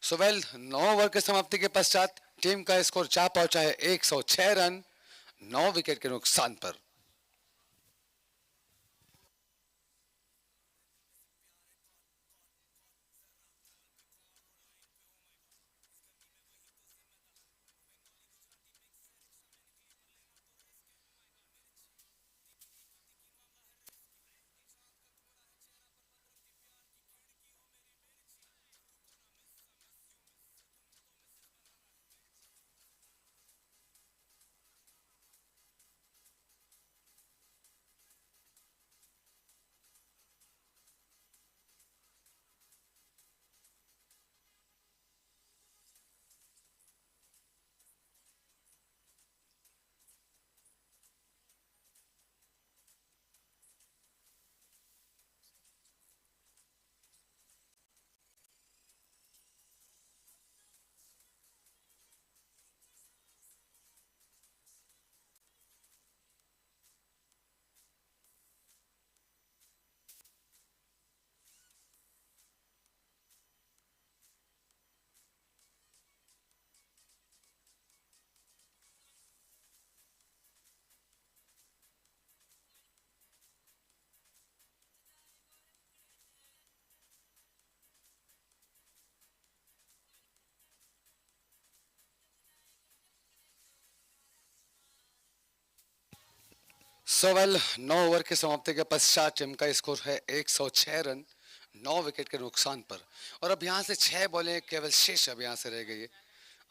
S1: सो वेल 9 ओवर के समाप्ति के पश्चात टीम का स्कोर जा पहुंचा है 106 रन 9 विकेट के नुकसान पर। सो वेल 9 ओवर के समाप्ति के पश्चात टीम का स्कोर है 106 रन 9 विकेट के नुकसान पर। और अब यहाँ से 6 बॉलें केवल शेष अब यहाँ से रह गई है।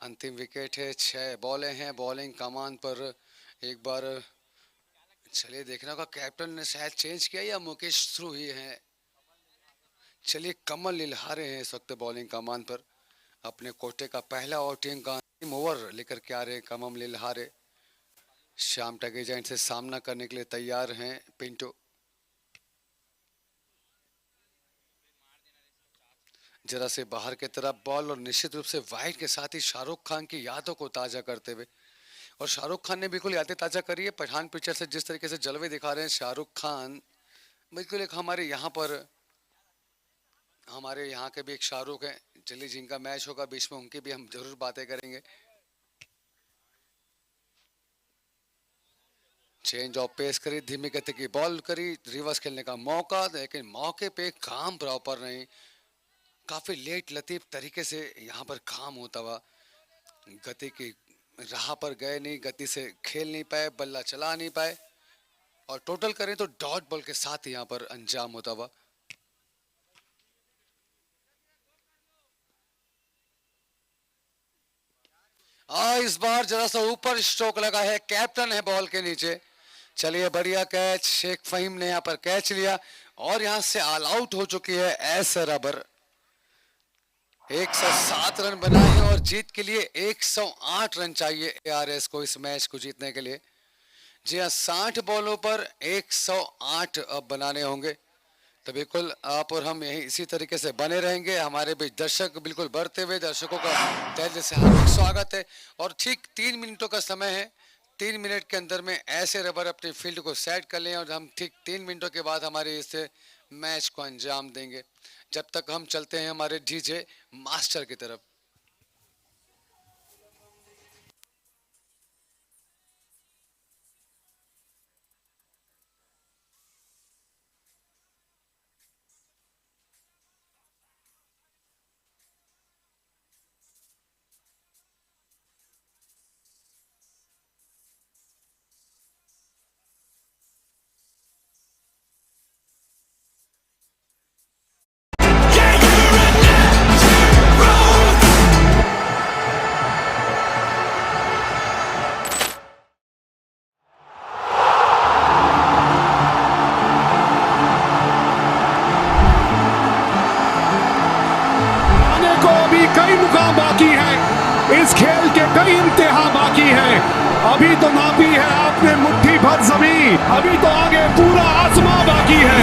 S1: अंतिम विकेट है, 6 बॉलें हैं बॉलिंग कमान पर। एक बार चलिए देखना होगा कैप्टन ने शायद चेंज किया या मुकेश थ्रू ही है। चलिए कमल लिलहारे हैं इस वक्त बॉलिंग कमान पर। अपने कोटे का पहला और टीम का अंतिम ओवर लेकर के आ रहे हैं कमल लिलहारे। श्याम टगे जैन से सामना करने के लिए तैयार हैं पिंटो। जरा से बाहर की तरफ बॉल और निश्चित रूप से वाइड के साथ ही शाहरुख खान की यादों को ताजा करते हुए, और शाहरुख खान ने बिल्कुल यादें ताजा करी है। पठान पिक्चर से जिस तरीके से जलवे दिखा रहे हैं शाहरुख खान, बिल्कुल एक हमारे यहाँ के भी एक शाहरुख हैं। चलिए जिनका मैच होगा बीच में उनकी भी हम जरूर बातें करेंगे। चेंज ऑफ पेस करी, धीमी गति की बॉल करी, रिवर्स खेलने का मौका, लेकिन मौके पे काम प्रॉपर नहीं। काफी लेट लतीफ तरीके से यहाँ पर काम होता हुआ, गति की राह पर गए नहीं, गति से खेल नहीं पाए, बल्ला चला नहीं पाए, और टोटल करें तो डॉट बॉल के साथ यहाँ पर अंजाम होता हुआ। इस बार जरा सा ऊपर स्ट्रोक लगा है, कैप्टन है बॉल के नीचे। चलिए बढ़िया कैच, शेख फहीम ने यहाँ पर कैच लिया और यहाँ से ऑल आउट हो चुकी है एस रबर। 107 रन बनाए और जीत के लिए 108 रन चाहिए एआरएस को इस मैच को जीतने के लिए। जी हाँ, 60 बॉलों पर 108 अब बनाने होंगे। तो बिल्कुल आप और हम यही इसी तरीके से बने रहेंगे। हमारे बीच दर्शक बिल्कुल बढ़ते हुए, दर्शकों का तहे दिल से हार्दिक स्वागत है। और ठीक 3 मिनटों का समय है, 3 मिनट के अंदर में ऐसे रबर अपनी फील्ड को सेट कर लें और हम ठीक 3 मिनटों के बाद हमारे इस मैच को अंजाम देंगे। जब तक हम चलते हैं हमारे डीजे मास्टर की तरफ।
S2: कई मुकाम बाकी है, इस खेल के कई इम्तिहा बाकी है। अभी तो नापी है आपने मुट्ठी भर जमीन, अभी तो आगे पूरा आसमां बाकी है।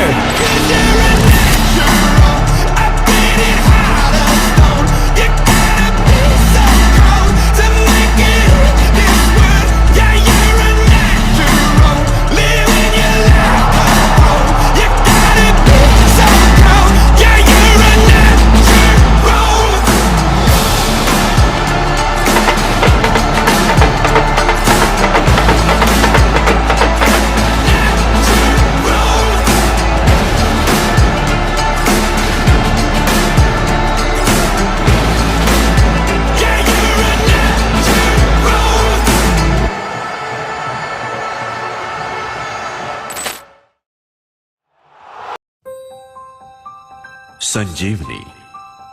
S3: Yeah, संजीवनी,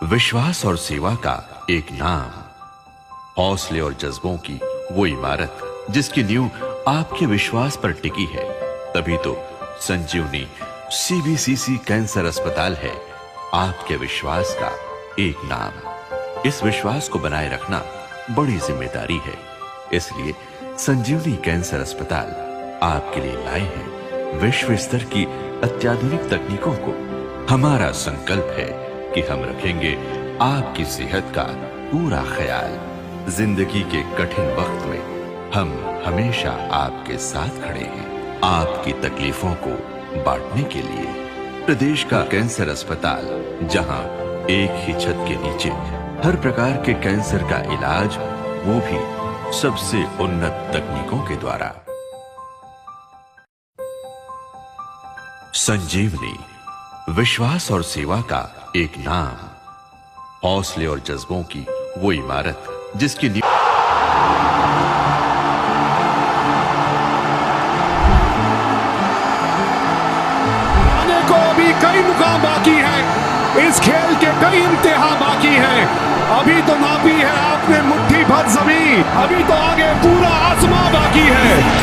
S3: विश्वास और सेवा का एक नाम। हौसले और जज्बों की वो इमारत जिसकी नींव आपके विश्वास पर टिकी है। तभी तो संजीवनी सीबीसीसी कैंसर अस्पताल है आपके विश्वास का एक नाम। इस विश्वास को बनाए रखना बड़ी जिम्मेदारी है। इसलिए संजीवनी कैंसर अस्पताल आपके लिए लाए हैं विश्व स्तर की अत्याधुनिक तकनीकों को। हमारा संकल्प है कि हम रखेंगे आपकी सेहत का पूरा ख्याल। जिंदगी के कठिन वक्त में हम हमेशा आपके साथ खड़े हैं, आपकी तकलीफों को बांटने के लिए। प्रदेश का कैंसर अस्पताल, जहां एक ही छत के नीचे हर प्रकार के कैंसर का इलाज, वो भी सबसे उन्नत तकनीकों के द्वारा। संजीवनी, विश्वास और सेवा का एक नाम। हौसले और जज्बों की वो इमारत जिसकी
S2: आने को अभी कई मुकाम बाकी है। इस खेल के कई इम्तिहान बाकी हैं। अभी तो नापी है आपने मुट्ठी भर जमीन, अभी तो आगे पूरा आसमां बाकी है।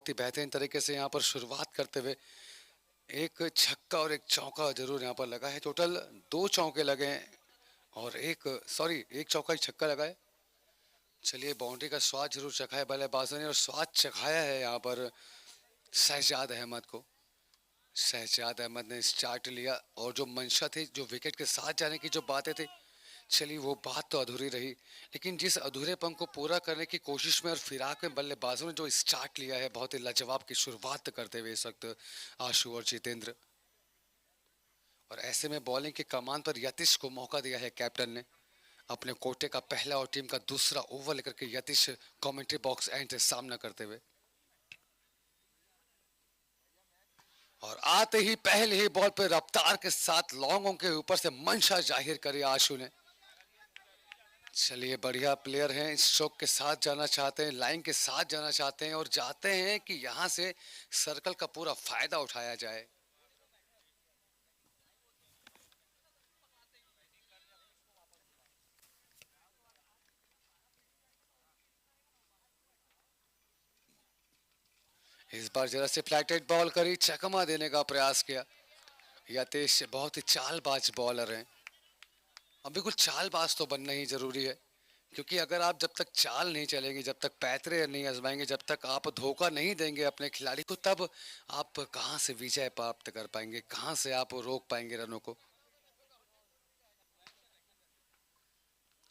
S1: बहुत ही बेहतरीन तरीके से यहाँ पर शुरुआत करते हुए एक छक्का और एक चौका जरूर यहाँ पर लगा है। टोटल 2 चौके लगे हैं और एक चौका एक छक्का लगा है। चलिए बाउंड्री का स्वाद जरूर चखा है बल्लेबाजों ने और स्वाद चखाया है यहाँ पर शहजाद अहमद को। शहजाद अहमद ने स्टार्ट लिया और जो मंशा थी, जो विकेट के साथ जाने की जो बातें थी, चलिए वो बात तो अधूरी रही, लेकिन जिस अधूरेपन को पूरा करने की कोशिश में और फिराक में बल्लेबाजों ने जो स्टार्ट लिया है, बहुत ही लाजवाब की शुरुआत करते हुए इस वक्त आशु और जितेंद्र। और ऐसे में बॉलिंग की कमान पर यतीश को मौका दिया है कैप्टन ने। अपने कोटे का पहला और टीम का दूसरा ओवर लेकर के यतीश कमेंट्री बॉक्स एंड से सामना करते हुए और आते ही पहले ही बॉल पे रफ्तार के साथ लॉन्गों के ऊपर से मंशा जाहिर करी आशु ने। चलिए बढ़िया प्लेयर हैं, स्ट्रोक के साथ जाना चाहते हैं, लाइन के साथ जाना चाहते हैं और जाते हैं कि यहां से सर्कल का पूरा फायदा उठाया जाए। इस बार जरा से फ्लैटेड बॉल करी, चकमा देने का प्रयास किया। यतीश बहुत ही चालबाज बॉलर हैं। अब बिल्कुल चालबाज तो बनना ही जरूरी है, क्योंकि अगर आप जब तक चाल नहीं चलेंगे, जब तक पैतरे नहीं आजमाएंगे, जब तक आप धोखा नहीं देंगे अपने खिलाड़ी को, तब आप कहां से विजय प्राप्त कर पाएंगे, कहां से आप रोक पाएंगे रनों को।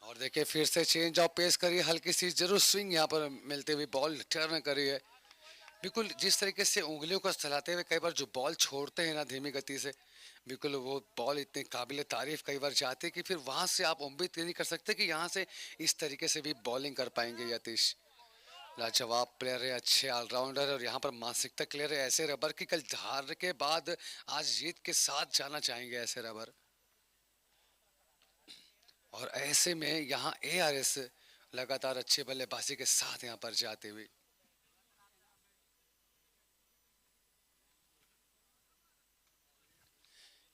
S1: और देखिए फिर से चेंज ऑफ पेस करी, हल्की सी जरूर स्विंग यहाँ पर मिलते हुए बॉल टर्न करी है। बिल्कुल जिस तरीके से उंगलियों को चलाते हुए कई बार जो बॉल छोड़ते हैं ना धीमी गति से, बिल्कुल वो बॉल इतने काबिल तारीफ कई बार जाते हैं कि फिर वहां से आप उम्मीद नहीं कर सकते कि यहाँ से इस तरीके से भी बॉलिंग कर पाएंगे यतीश। लाजवाब प्लेयर है, अच्छे ऑलराउंडर है और यहाँ पर मानसिकता क्लियर है। ऐसे रबर की कल हार के बाद आज जीत के साथ जाना चाहेंगे ऐसे रबर। और ऐसे में यहाँ ARS लगातार अच्छे बल्लेबाजी के साथ यहाँ पर जाते हुए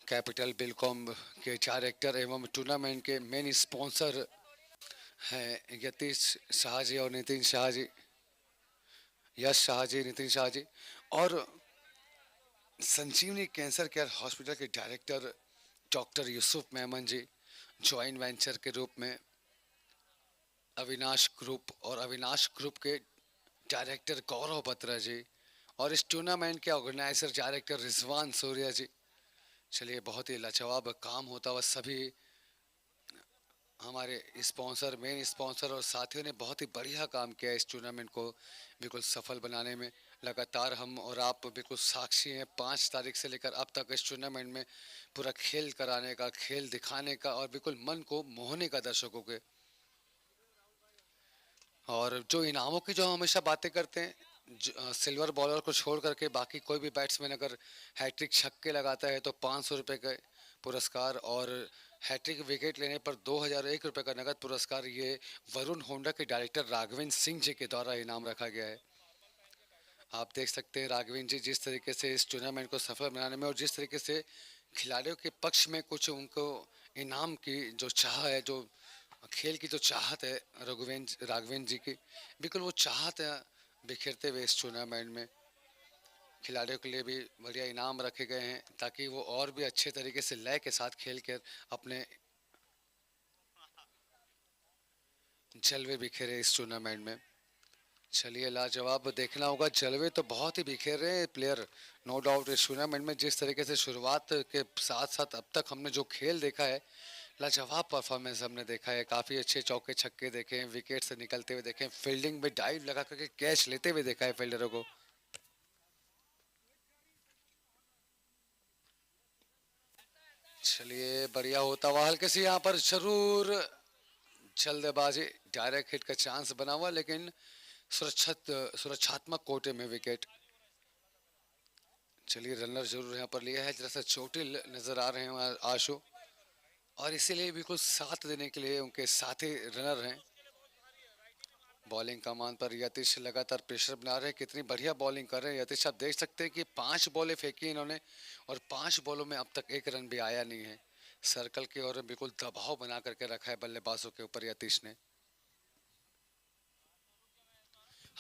S1: कैपिटल बिलकॉम के डायरेक्टर एवं टूर्नामेंट के मेन स्पॉन्सर हैं यतीश शाह जी और नितिन शाह जी, यश शाह जी, नितिन शाह जी। और संजीवनी कैंसर केयर हॉस्पिटल के डायरेक्टर डॉक्टर यूसुफ मेमन जी, ज्वाइंट वेंचर के रूप में अविनाश ग्रुप और अविनाश ग्रुप के डायरेक्टर गौरव बत्रा जी और इस टूर्नामेंट के ऑर्गेनाइजर डायरेक्टर रिजवान सूर्या जी। चलिए बहुत ही लाजवाब काम होता हुआ सभी हमारे स्पॉन्सर, मेन स्पॉन्सर और साथियों ने बहुत ही बढ़िया काम किया इस टूर्नामेंट को बिल्कुल सफल बनाने में। लगातार हम और आप बिल्कुल साक्षी हैं 5 तारीख से लेकर अब तक इस टूर्नामेंट में पूरा खेल कराने का, खेल दिखाने का और बिल्कुल मन को मोहने का दर्शकों के। और जो इनामों की जो हम हमेशा बातें करते हैं, सिल्वर बॉलर को छोड़ करके बाकी कोई भी बैट्समैन अगर हैट्रिक छक्के लगाता है तो 500 रुपये का पुरस्कार और हैट्रिक विकेट लेने पर 2001 रुपये का नगद पुरस्कार, ये वरुण होंडा के डायरेक्टर राघवेंद्र सिंह जी के द्वारा इनाम रखा गया है। आप देख सकते हैं राघवेंद्र जी जिस तरीके से इस टूर्नामेंट को सफल बनाने में और जिस तरीके से खिलाड़ियों के पक्ष में कुछ उनको इनाम की जो चाह है, जो खेल की जो चाहत है राघवेंद्र जी की, बिल्कुल वो चाहत है बिखेरते हुए इस टूर्नामेंट में खिलाड़ियों के लिए भी बढ़िया इनाम रखे गए हैं ताकि वो और भी अच्छे तरीके से लय के साथ खेल कर अपने जलवे बिखेरे इस टूर्नामेंट में। चलिए लाजवाब देखना होगा, जलवे तो बहुत ही बिखेर रहे हैं प्लेयर नो डाउट इस टूर्नामेंट में। जिस तरीके से शुरुआत के साथ साथ अब तक हमने जो खेल देखा है, लाजवाब परफॉर्मेंस हमने देखा है। काफ़ी अच्छे चौके छक्के देखे हैं, विकेट से निकलते हुए देखे, फील्डिंग में डाइव लगा करके कैच लेते हुए देखा है फील्डरों को। चलिए बढ़िया होता हुआ हल्के से यहाँ पर जरूर जल्दबाजी, डायरेक्ट हिट का चांस बना हुआ लेकिन सुरक्षात्मक कोटे में विकेट। चलिए रनर जरूर यहाँ पर लिया है, जरा सा चोटिल नजर आ रहे हैं आशु और इसीलिए बिल्कुल साथ देने के लिए उनके साथी रनर हैं। बॉलिंग कमान पर यतीश लगातार प्रेशर बना रहे हैं, कितनी बढ़िया बॉलिंग कर रहे हैं यतीश। आप देख सकते हैं कि 5 बॉलें फेंकी इन्होंने और 5 बॉलों में अब तक 1 रन भी आया नहीं है। सर्कल की ओर बिल्कुल दबाव बना करके रखा है बल्लेबाजों के ऊपर यतीश ने।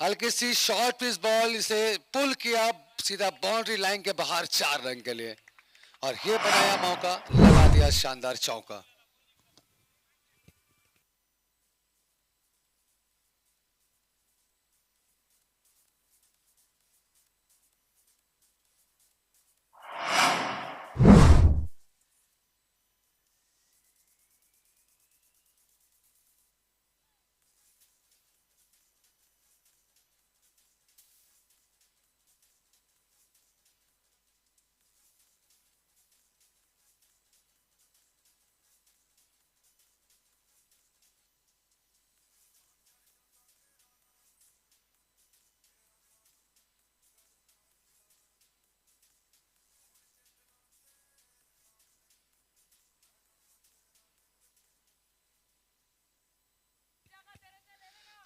S1: हल्की सी शॉर्ट पिच बॉल, इसे पुल किया सीधा बाउंड्री लाइन के बाहर 4 रन के लिए, और ये बनाया मौका, लगा दिया शानदार चौका।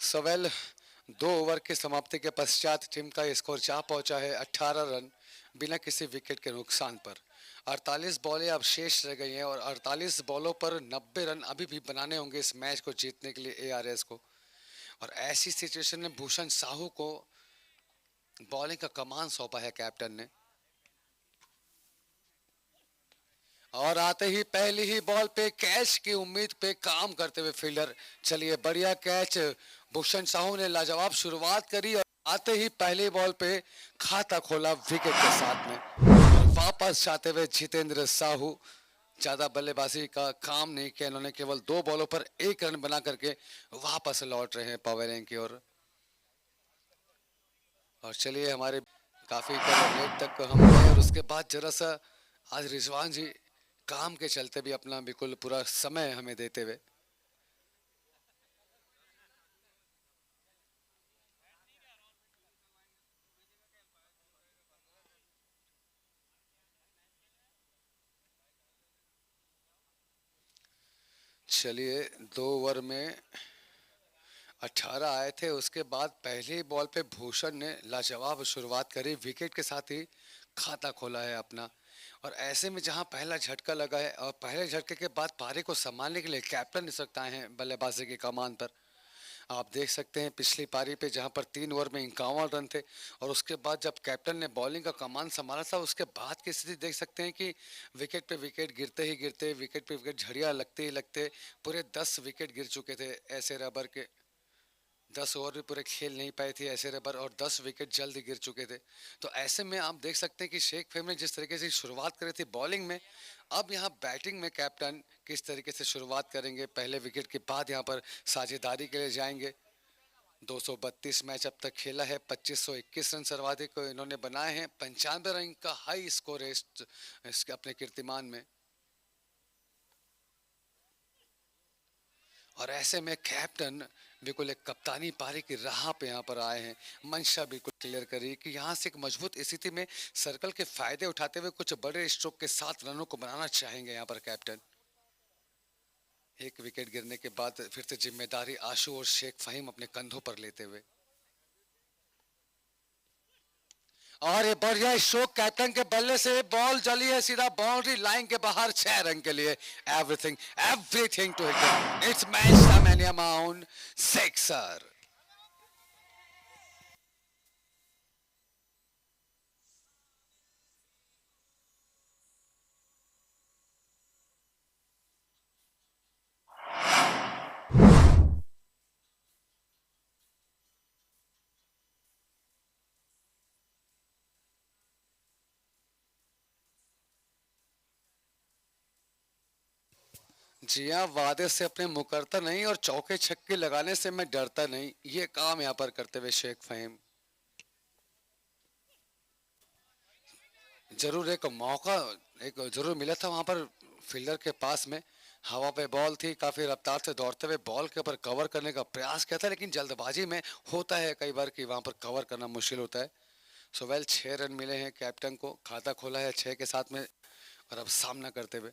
S1: सवेल 2 ओवर की समाप्ति के पश्चात टीम का स्कोर जा पहुंचा है 18 रन बिना किसी विकेट के नुकसान पर। 48 बॉलें अब शेष रह गई हैं और 48 बॉलों पर 90 रन अभी भी बनाने होंगे इस मैच को जीतने के लिए एआरएस को। और ऐसी सिचुएशन में भूषण साहू को बॉलिंग का कमान सौंपा है कैप्टन ने, और आते ही पहली ही बॉल पे कैच की उम्मीद पे काम करते हुए फील्डर। चलिए बढ़िया कैच, भूषण साहू ने लाजवाब शुरुआत करी और आते ही पहली बॉल पे खाता खोला विकेट के साथ में। वापस जाते हुए जितेंद्र साहू ज्यादा बल्लेबाजी का काम नहीं किया, इन्होंने केवल 2 बॉलों पर 1 रन बना करके वापस लौट रहे हैं पवेलियन की ओर। और चलिए हमारे काफी लेट तक हम गए और उसके बाद जरा सा आज रिजवान जी काम के चलते भी अपना बिल्कुल पूरा समय हमें देते हुए। चलिए 2 ओवर में 18 आए थे, उसके बाद पहली बॉल पे भूषण ने लाजवाब शुरुआत करी, विकेट के साथ ही खाता खोला है अपना। और ऐसे में जहां पहला झटका लगा है और पहले झटके के बाद पारी को संभालने के लिए कैप्टन निसकता है बल्लेबाजी की कमान पर। आप देख सकते हैं पिछली पारी पे जहां पर 3 ओवर में 51 रन थे और उसके बाद जब कैप्टन ने बॉलिंग का कमान संभाला था उसके बाद की स्थिति देख सकते हैं कि विकेट पे विकेट गिरते ही गिरते, विकेट पे विकेट झड़ियां लगते ही लगते पूरे 10 विकेट गिर चुके थे ऐसे रबर के। 10 ओवर भी पूरे खेल नहीं पाए थे ऐसे रबर और 10 विकेट जल्द ही गिर चुके थे। तो ऐसे में आप देख सकते हैं कि शेख फहीम ने जिस तरीके से शुरुआत करी थी बॉलिंग में, अब यहाँ बैटिंग में कैप्टन किस तरीके से शुरुआत करेंगे। पहले विकेट के बाद यहाँ पर साझेदारी के लिए जाएंगे। 232 मैच अब तक खेला है, 2521 रन सर्वाधिक इन्होंने बनाए हैं, 95 रन का हाई स्कोर है इस अपने कीर्तिमान में। और ऐसे में कैप्टन बिल्कुल एक कप्तानी पारी की राह पे यहाँ पर आए हैं। मंशा बिल्कुल क्लियर करी कि यहाँ से एक मजबूत स्थिति में सर्कल के फायदे उठाते हुए कुछ बड़े स्ट्रोक के साथ रनों को बनाना चाहेंगे यहाँ पर कैप्टन। एक विकेट गिरने के बाद फिर से जिम्मेदारी आशु और शेख फहीम अपने कंधों पर लेते हुए। और ये बढ़िया स्ट्रोक कैप्टन के बल्ले से, बॉल चली है सीधा बाउंड्री लाइन के बाहर 6 रन के लिए। Everything to hit, it's match the mania mount sixer. जी हाँ, वादे से अपने मुकरता नहीं और चौके छक्के लगाने से मैं डरता नहीं, ये काम यहाँ पर करते हुए शेख फहीम। जरूर एक मौका एक जरूर मिला था वहां पर फील्डर के पास में, हवा पे बॉल थी, काफी रफ्तार से दौड़ते हुए बॉल के ऊपर कवर करने का प्रयास किया था, लेकिन जल्दबाजी में होता है कई बार कि वहां पर कवर करना मुश्किल होता है। सो वेल 6 रन मिले हैं कैप्टन को, खाता खोला है 6 के साथ में और अब सामना करते हुए।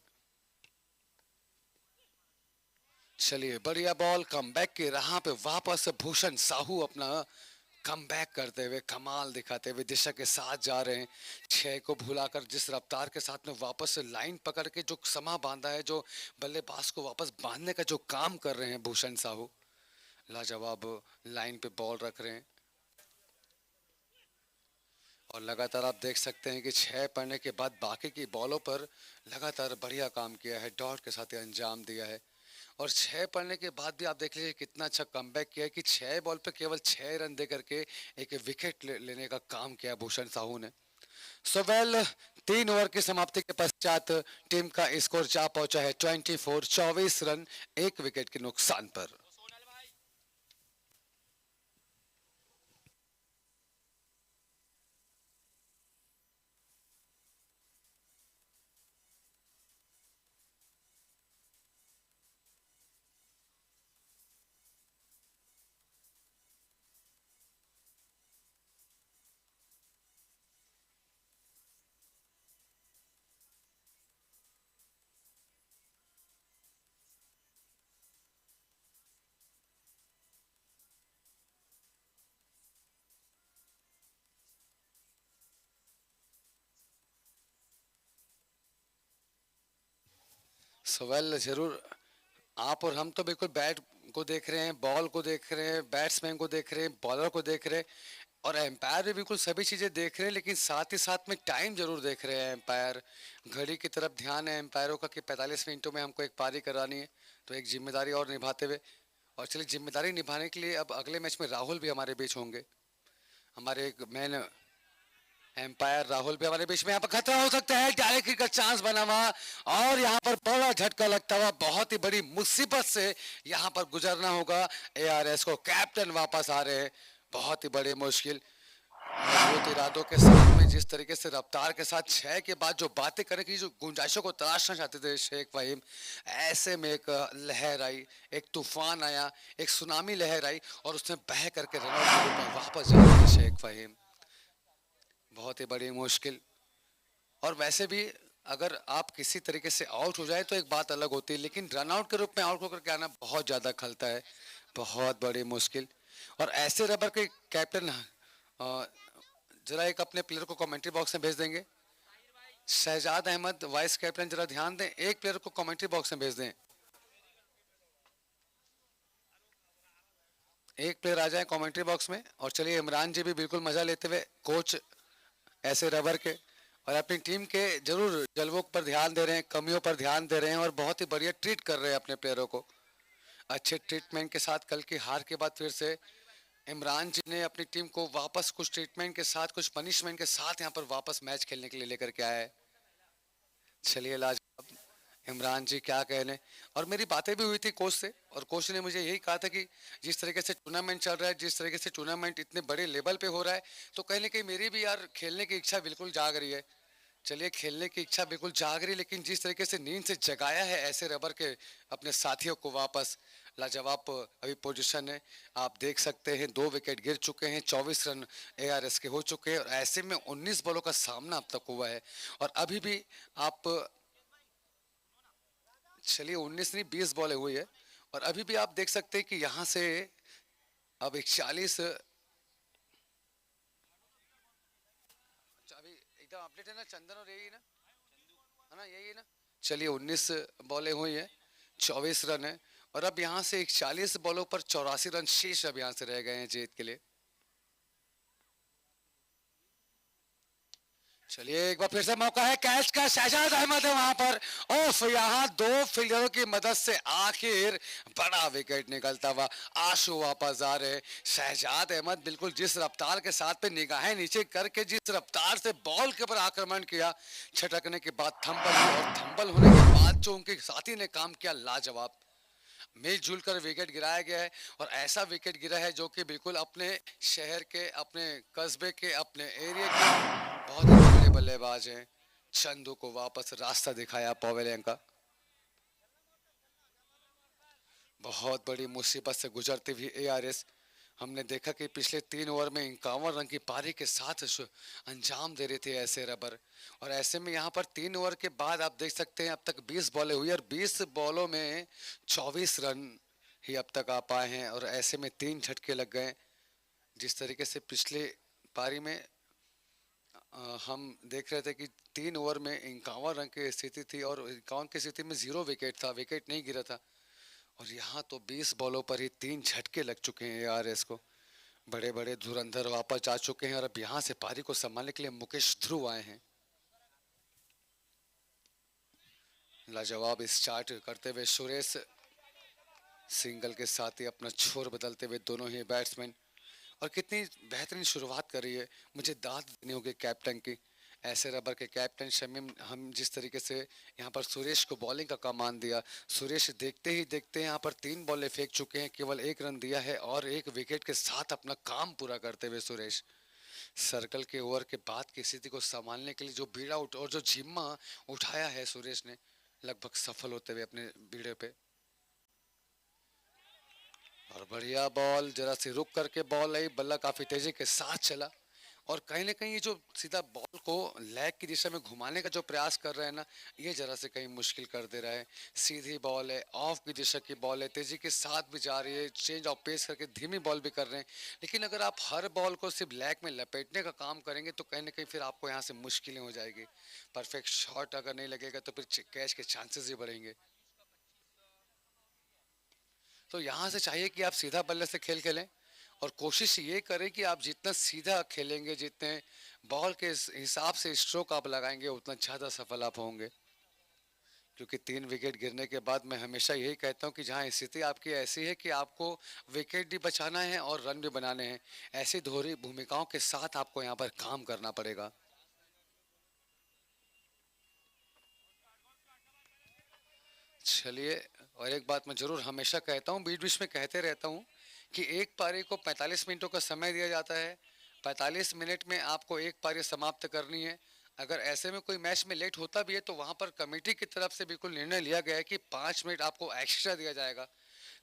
S1: चलिए बढ़िया बॉल, कमबैक की राह पे वापस भूषण साहू अपना कम बैक करते हुए कमाल दिखाते हुए दिशा के साथ जा रहे हैं। 6 को भुलाकर जिस रफ्तार के साथ में वापस लाइन पकड़ के जो समा बांधा है, जो बल्लेबाज को वापस बांधने का जो काम कर रहे हैं भूषण साहू, लाजवाब लाइन पे बॉल रख रहे हैं। और लगातार आप देख सकते हैं कि 6 पढ़ने के बाद बाकी की बॉलों पर लगातार बढ़िया काम किया है, डॉट के साथ ही अंजाम दिया है। और 6 पढ़ने के बाद भी आप देख लीजिए कितना अच्छा कमबैक किया है कि 6 बॉल पे केवल 6 रन दे करके एक विकेट लेने का काम किया भूषण साहू ने। सो वेल 3 ओवर की समाप्ति के पश्चात टीम का स्कोर जा पहुंचा है 24 रन, 1 विकेट के नुकसान पर। सो वेल जरूर आप और हम तो बिल्कुल बैट को देख रहे हैं, बॉल को देख रहे हैं, बैट्समैन को देख रहे हैं, बॉलर को देख रहे हैं और एम्पायर भी बिल्कुल सभी चीज़ें देख रहे हैं, लेकिन साथ ही साथ में टाइम जरूर देख रहे हैं एम्पायर। घड़ी की तरफ ध्यान है एम्पायरों का कि 45 मिनटों में हमको एक पारी करानी है, तो एक जिम्मेदारी और निभाते हुए। और चलिए जिम्मेदारी निभाने के लिए अब अगले मैच में राहुल भी हमारे बीच होंगे, हमारे एक मैन एम्पायर राहुल भी हमारे बीच में। यहाँ पर खतरा हो सकता है, डायरेक्ट हिट का चांस बना हुआ और यहाँ पर बड़ा झटका लगता हुआ बहुत ही बड़ी मुसीबत से यहाँ पर गुजरना होगा एआरएस को। कैप्टन वापस आ रहे हैं, बहुत ही बड़ी मुश्किल। मजबूत इरादों के साथ में जिस तरीके से रफ्तार के साथ 6 के बाद जो बातें करने की जो गुंजाइशों को तलाशना चाहते थे शेख फहीम, ऐसे में एक लहर आई, एक तूफान आया, एक सुनामी लहर आई और उसने बह करके रनआउट के रूप में वापस जा रहे थे शेख फहीम। बहुत ही बड़ी मुश्किल। और वैसे भी अगर आप किसी तरीके से आउट हो जाए तो एक बात अलग होती है, लेकिन रन आउट के रूप में आउट होकर के आना बहुत ज़्यादा खलता है, बहुत बड़ी मुश्किल। और ऐसे रबर के कैप्टन जरा एक अपने प्लेयर को कमेंट्री बॉक्स में भेज देंगे। शहजाद अहमद वाइस कैप्टन जरा ध्यान दें, एक प्लेयर को कमेंट्री बॉक्स में भेज दें। एक प्लेयर आ जाए कमेंट्री बॉक्स में। और चलिए इमरान जी भी बिल्कुल मजा लेते हुए कोच ऐसे रबर के और अपनी टीम के जरूर जलवों पर ध्यान दे रहे हैं, कमियों पर ध्यान दे रहे हैं और बहुत ही बढ़िया ट्रीट कर रहे हैं अपने प्लेयरों को। अच्छे ट्रीटमेंट के साथ कल की हार के बाद फिर से इमरान जी ने अपनी टीम को वापस कुछ ट्रीटमेंट के साथ, कुछ पनिशमेंट के साथ यहाँ पर वापस मैच खेलने के लिए लेकर के आया है। चलिए लाजवाब इमरान जी क्या कहने। और मेरी बातें भी हुई थी कोच से और कोच ने मुझे यही कहा था कि जिस तरीके से टूर्नामेंट चल रहा है, जिस तरीके से टूर्नामेंट इतने बड़े लेवल पे हो रहा है, तो कहीं ना कहीं मेरी भी यार खेलने की इच्छा बिल्कुल जाग रही है। चलिए खेलने की इच्छा बिल्कुल जाग रही, लेकिन जिस तरीके से नींद से जगाया है ऐसे रबर के अपने साथियों को वापस, लाजवाब अभी पोजीशन है। आप देख सकते हैं 2 विकेट गिर चुके हैं, 24 रन एआरएस के हो चुके हैं और ऐसे में 19 बॉलों का सामना अब तक हुआ है। और अभी भी आप चलिए 19 नहीं 20 बॉलें हुई है और अभी भी आप देख सकते हैं कि यहाँ से अब 41 अभी एकदम अपडेट है ना, चंदन और यही ना, है ना, यही है ना। चलिए 19 बॉलें हुई है, 24 रन है और अब यहाँ से 41 बॉलों पर 84 रन शेष अब यहाँ से रह गए हैं जीत के लिए। चलिए एक बार फिर से मौका है कैच का, शहजाद अहमद है वहां पर। ओफ, यहाँ 2 फील्डरों की मदद से आखिर बड़ा विकेट निकलता हुआ आशु वापस आ रहे। शहजाद अहमद बिल्कुल जिस रफ्तार के साथ पे निगाहें नीचे करके जिस रफ्तार से बॉल के ऊपर आक्रमण किया, छटकने के बाद थंबल और थंबल होने के बाद जो उनके साथी ने काम किया लाजवाब। मिलजुल कर विकेट गिराया गया है और ऐसा विकेट गिरा है जो कि बिल्कुल अपने शहर के, अपने कस्बे के, अपने एरिया के बहुत ही बड़े बल्लेबाज हैं। चंदू को वापस रास्ता दिखाया पवेलियन का। बहुत बड़ी मुसीबत से गुजरती हुई एआरएस, हमने देखा कि पिछले 3 ओवर में 51 रन की पारी के साथ अंजाम दे रहे थे ऐसे रबर। और ऐसे में यहाँ पर 3 ओवर के बाद आप देख सकते हैं अब तक 20 बॉलें हुई और 20 बॉलों में 24 रन ही अब तक आ पाए हैं और ऐसे में 3 झटके लग गए। जिस तरीके से पिछले पारी में हम देख रहे थे कि 3 ओवर में 51 रन की स्थिति थी और 51 की स्थिति में 0 विकेट था, विकेट नहीं गिरा था। और यहाँ तो 20 बॉलों पर ही 3 झटके लग चुके हैं एआरएस को बड़े बड़े धुरंधर वापस जा चुके हैं और अब यहां से पारी को संभालने के लिए मुकेश ध्रुव आए हैं। लाजवाब स्टार्ट करते हुए सुरेश, सिंगल के साथ ही अपना छोर बदलते हुए दोनों ही बैट्समैन, और कितनी बेहतरीन शुरुआत करी है। मुझे दाद देनी होगी कैप्टन की। ऐसे रबर के कैप्टन शमीम, हम जिस तरीके से यहाँ पर सुरेश को बॉलिंग का कमान दिया, सुरेश देखते ही देखते यहाँ पर 3 बॉलें फेंक चुके हैं, केवल 1 रन दिया है और 1 विकेट के साथ अपना काम पूरा करते हुए सुरेश सर्कल के ओवर के बाद की स्थिति को संभालने के लिए जो बीड़ा और जो जिम्मा उठाया है सुरेश ने, लगभग सफल होते हुए अपने बीड़े पे। और बढ़िया बॉल, जरा सी रुक करके बॉल आई, बल्ला काफी तेजी के साथ चला और कहीं ना कहीं ये जो सीधा बॉल को लेग की दिशा में घुमाने का जो प्रयास कर रहे हैं ना, ये जरा से कहीं मुश्किल कर दे रहा है। सीधी बॉल है, ऑफ की दिशा की बॉल है, तेजी के साथ भी जा रही है, चेंज ऑफ पेस करके धीमी बॉल भी कर रहे हैं। लेकिन अगर आप हर बॉल को सिर्फ लेग में लपेटने का काम करेंगे तो कहीं ना कहीं फिर आपको यहाँ से मुश्किलें हो जाएगी। परफेक्ट शॉट अगर नहीं लगेगा तो फिर कैच के चांसेस ही बढ़ेंगे। तो यहाँ से चाहिए कि आप सीधा बल्ले से खेल खेलें और कोशिश ये करें कि आप जितना सीधा खेलेंगे, जितने बॉल के हिसाब से स्ट्रोक आप लगाएंगे, उतना ज़्यादा सफल आप होंगे। क्योंकि 3 विकेट गिरने के बाद मैं हमेशा यही कहता हूँ कि जहाँ स्थिति आपकी ऐसी है कि आपको विकेट भी बचाना है और रन भी बनाने हैं, ऐसी दोहरी भूमिकाओं के साथ आपको यहाँ पर काम करना पड़ेगा। चलिए, और एक बात मैं जरूर हमेशा कहता हूँ, बीच बीच में कहते रहता हूँ कि एक पारी को 45 मिनटों का समय दिया जाता है। 45 मिनट में आपको एक पारी समाप्त करनी है। अगर ऐसे में कोई मैच में लेट होता भी है तो वहाँ पर कमेटी की तरफ से बिल्कुल निर्णय लिया गया है कि 5 मिनट आपको एक्स्ट्रा दिया जाएगा।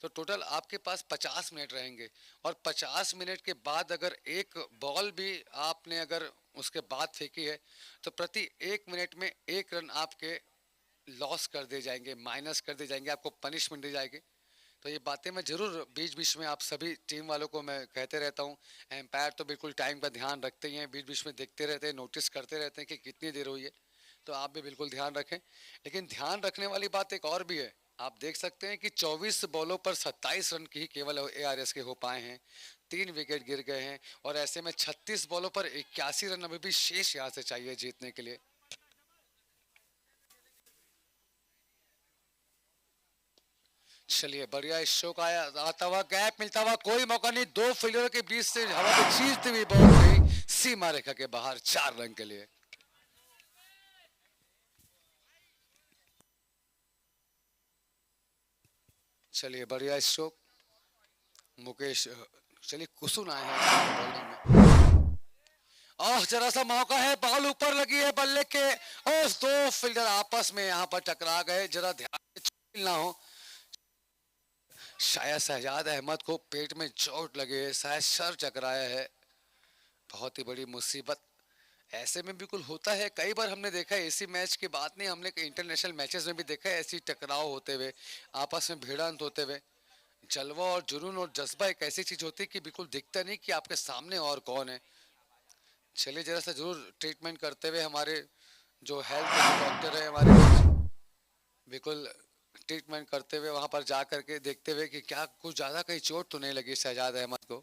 S1: तो टोटल आपके पास 50 मिनट रहेंगे और 50 मिनट के बाद अगर एक बॉल भी आपने अगर उसके बाद फेंकी है तो प्रति 1 मिनट में 1 रन आपके लॉस कर दिए जाएंगे, माइनस कर दिए जाएंगे, आपको पनिशमेंट दी जाएगी। तो ये बातें मैं जरूर बीच बीच में आप सभी टीम वालों को मैं कहते रहता हूँ। एम्पायर तो बिल्कुल टाइम का ध्यान रखते ही हैं, बीच बीच में देखते रहते हैं, नोटिस करते रहते हैं कि कितनी देर हुई है। तो आप भी बिल्कुल ध्यान रखें। लेकिन ध्यान रखने वाली बात एक और भी है, आप देख सकते हैं कि 24 बॉलों पर 27 रन की ही केवल ARS के हो पाए हैं, 3 विकेट गिर गए हैं और ऐसे में 36 बॉलों पर 81 रन अभी भी शेष यहाँ से चाहिए जीतने के लिए। चलिए, बढ़िया स्ट्रोक आया, आता हुआ गैप मिलता हुआ, कोई मौका नहीं, 2 फील्डरों के बीच से हवा में चीरती हुई बॉल गई सीमा रेखा के बाहर 4 रन के लिए। चलिए, बढ़िया स्ट्रोक मुकेश, चलिए कुसुन आए हैं बॉलिंग में। और जरा सा मौका है, बॉल ऊपर लगी है बल्ले के और 2 फील्डर आपस में यहाँ पर टकरा गए। जरा ध्यान से ना हो, शायद शहजाद अहमद को पेट में चोट लगे है, शायद सर चकराया है। बहुत ही बड़ी मुसीबत ऐसे में बिल्कुल होता है। कई बार हमने देखा है, इसी मैच की बात नहीं, हमने इंटरनेशनल मैचेस में भी देखा है ऐसी टकराव होते हुए, आपस में भिड़ंत होते हुए। जलवा और जुनून और जज्बा एक ऐसी चीज होती है कि बिल्कुल दिखता नहीं कि आपके सामने और कौन है। चलिए, जरा सा जरूर ट्रीटमेंट करते हुए हमारे जो हेल्थ डॉक्टर है हमारे, बिल्कुल ट्रीटमेंट करते हुए वहां पर जा करके देखते हुए कि क्या कुछ ज्यादा कहीं चोट तो नहीं लगी शहजाद अहमद को।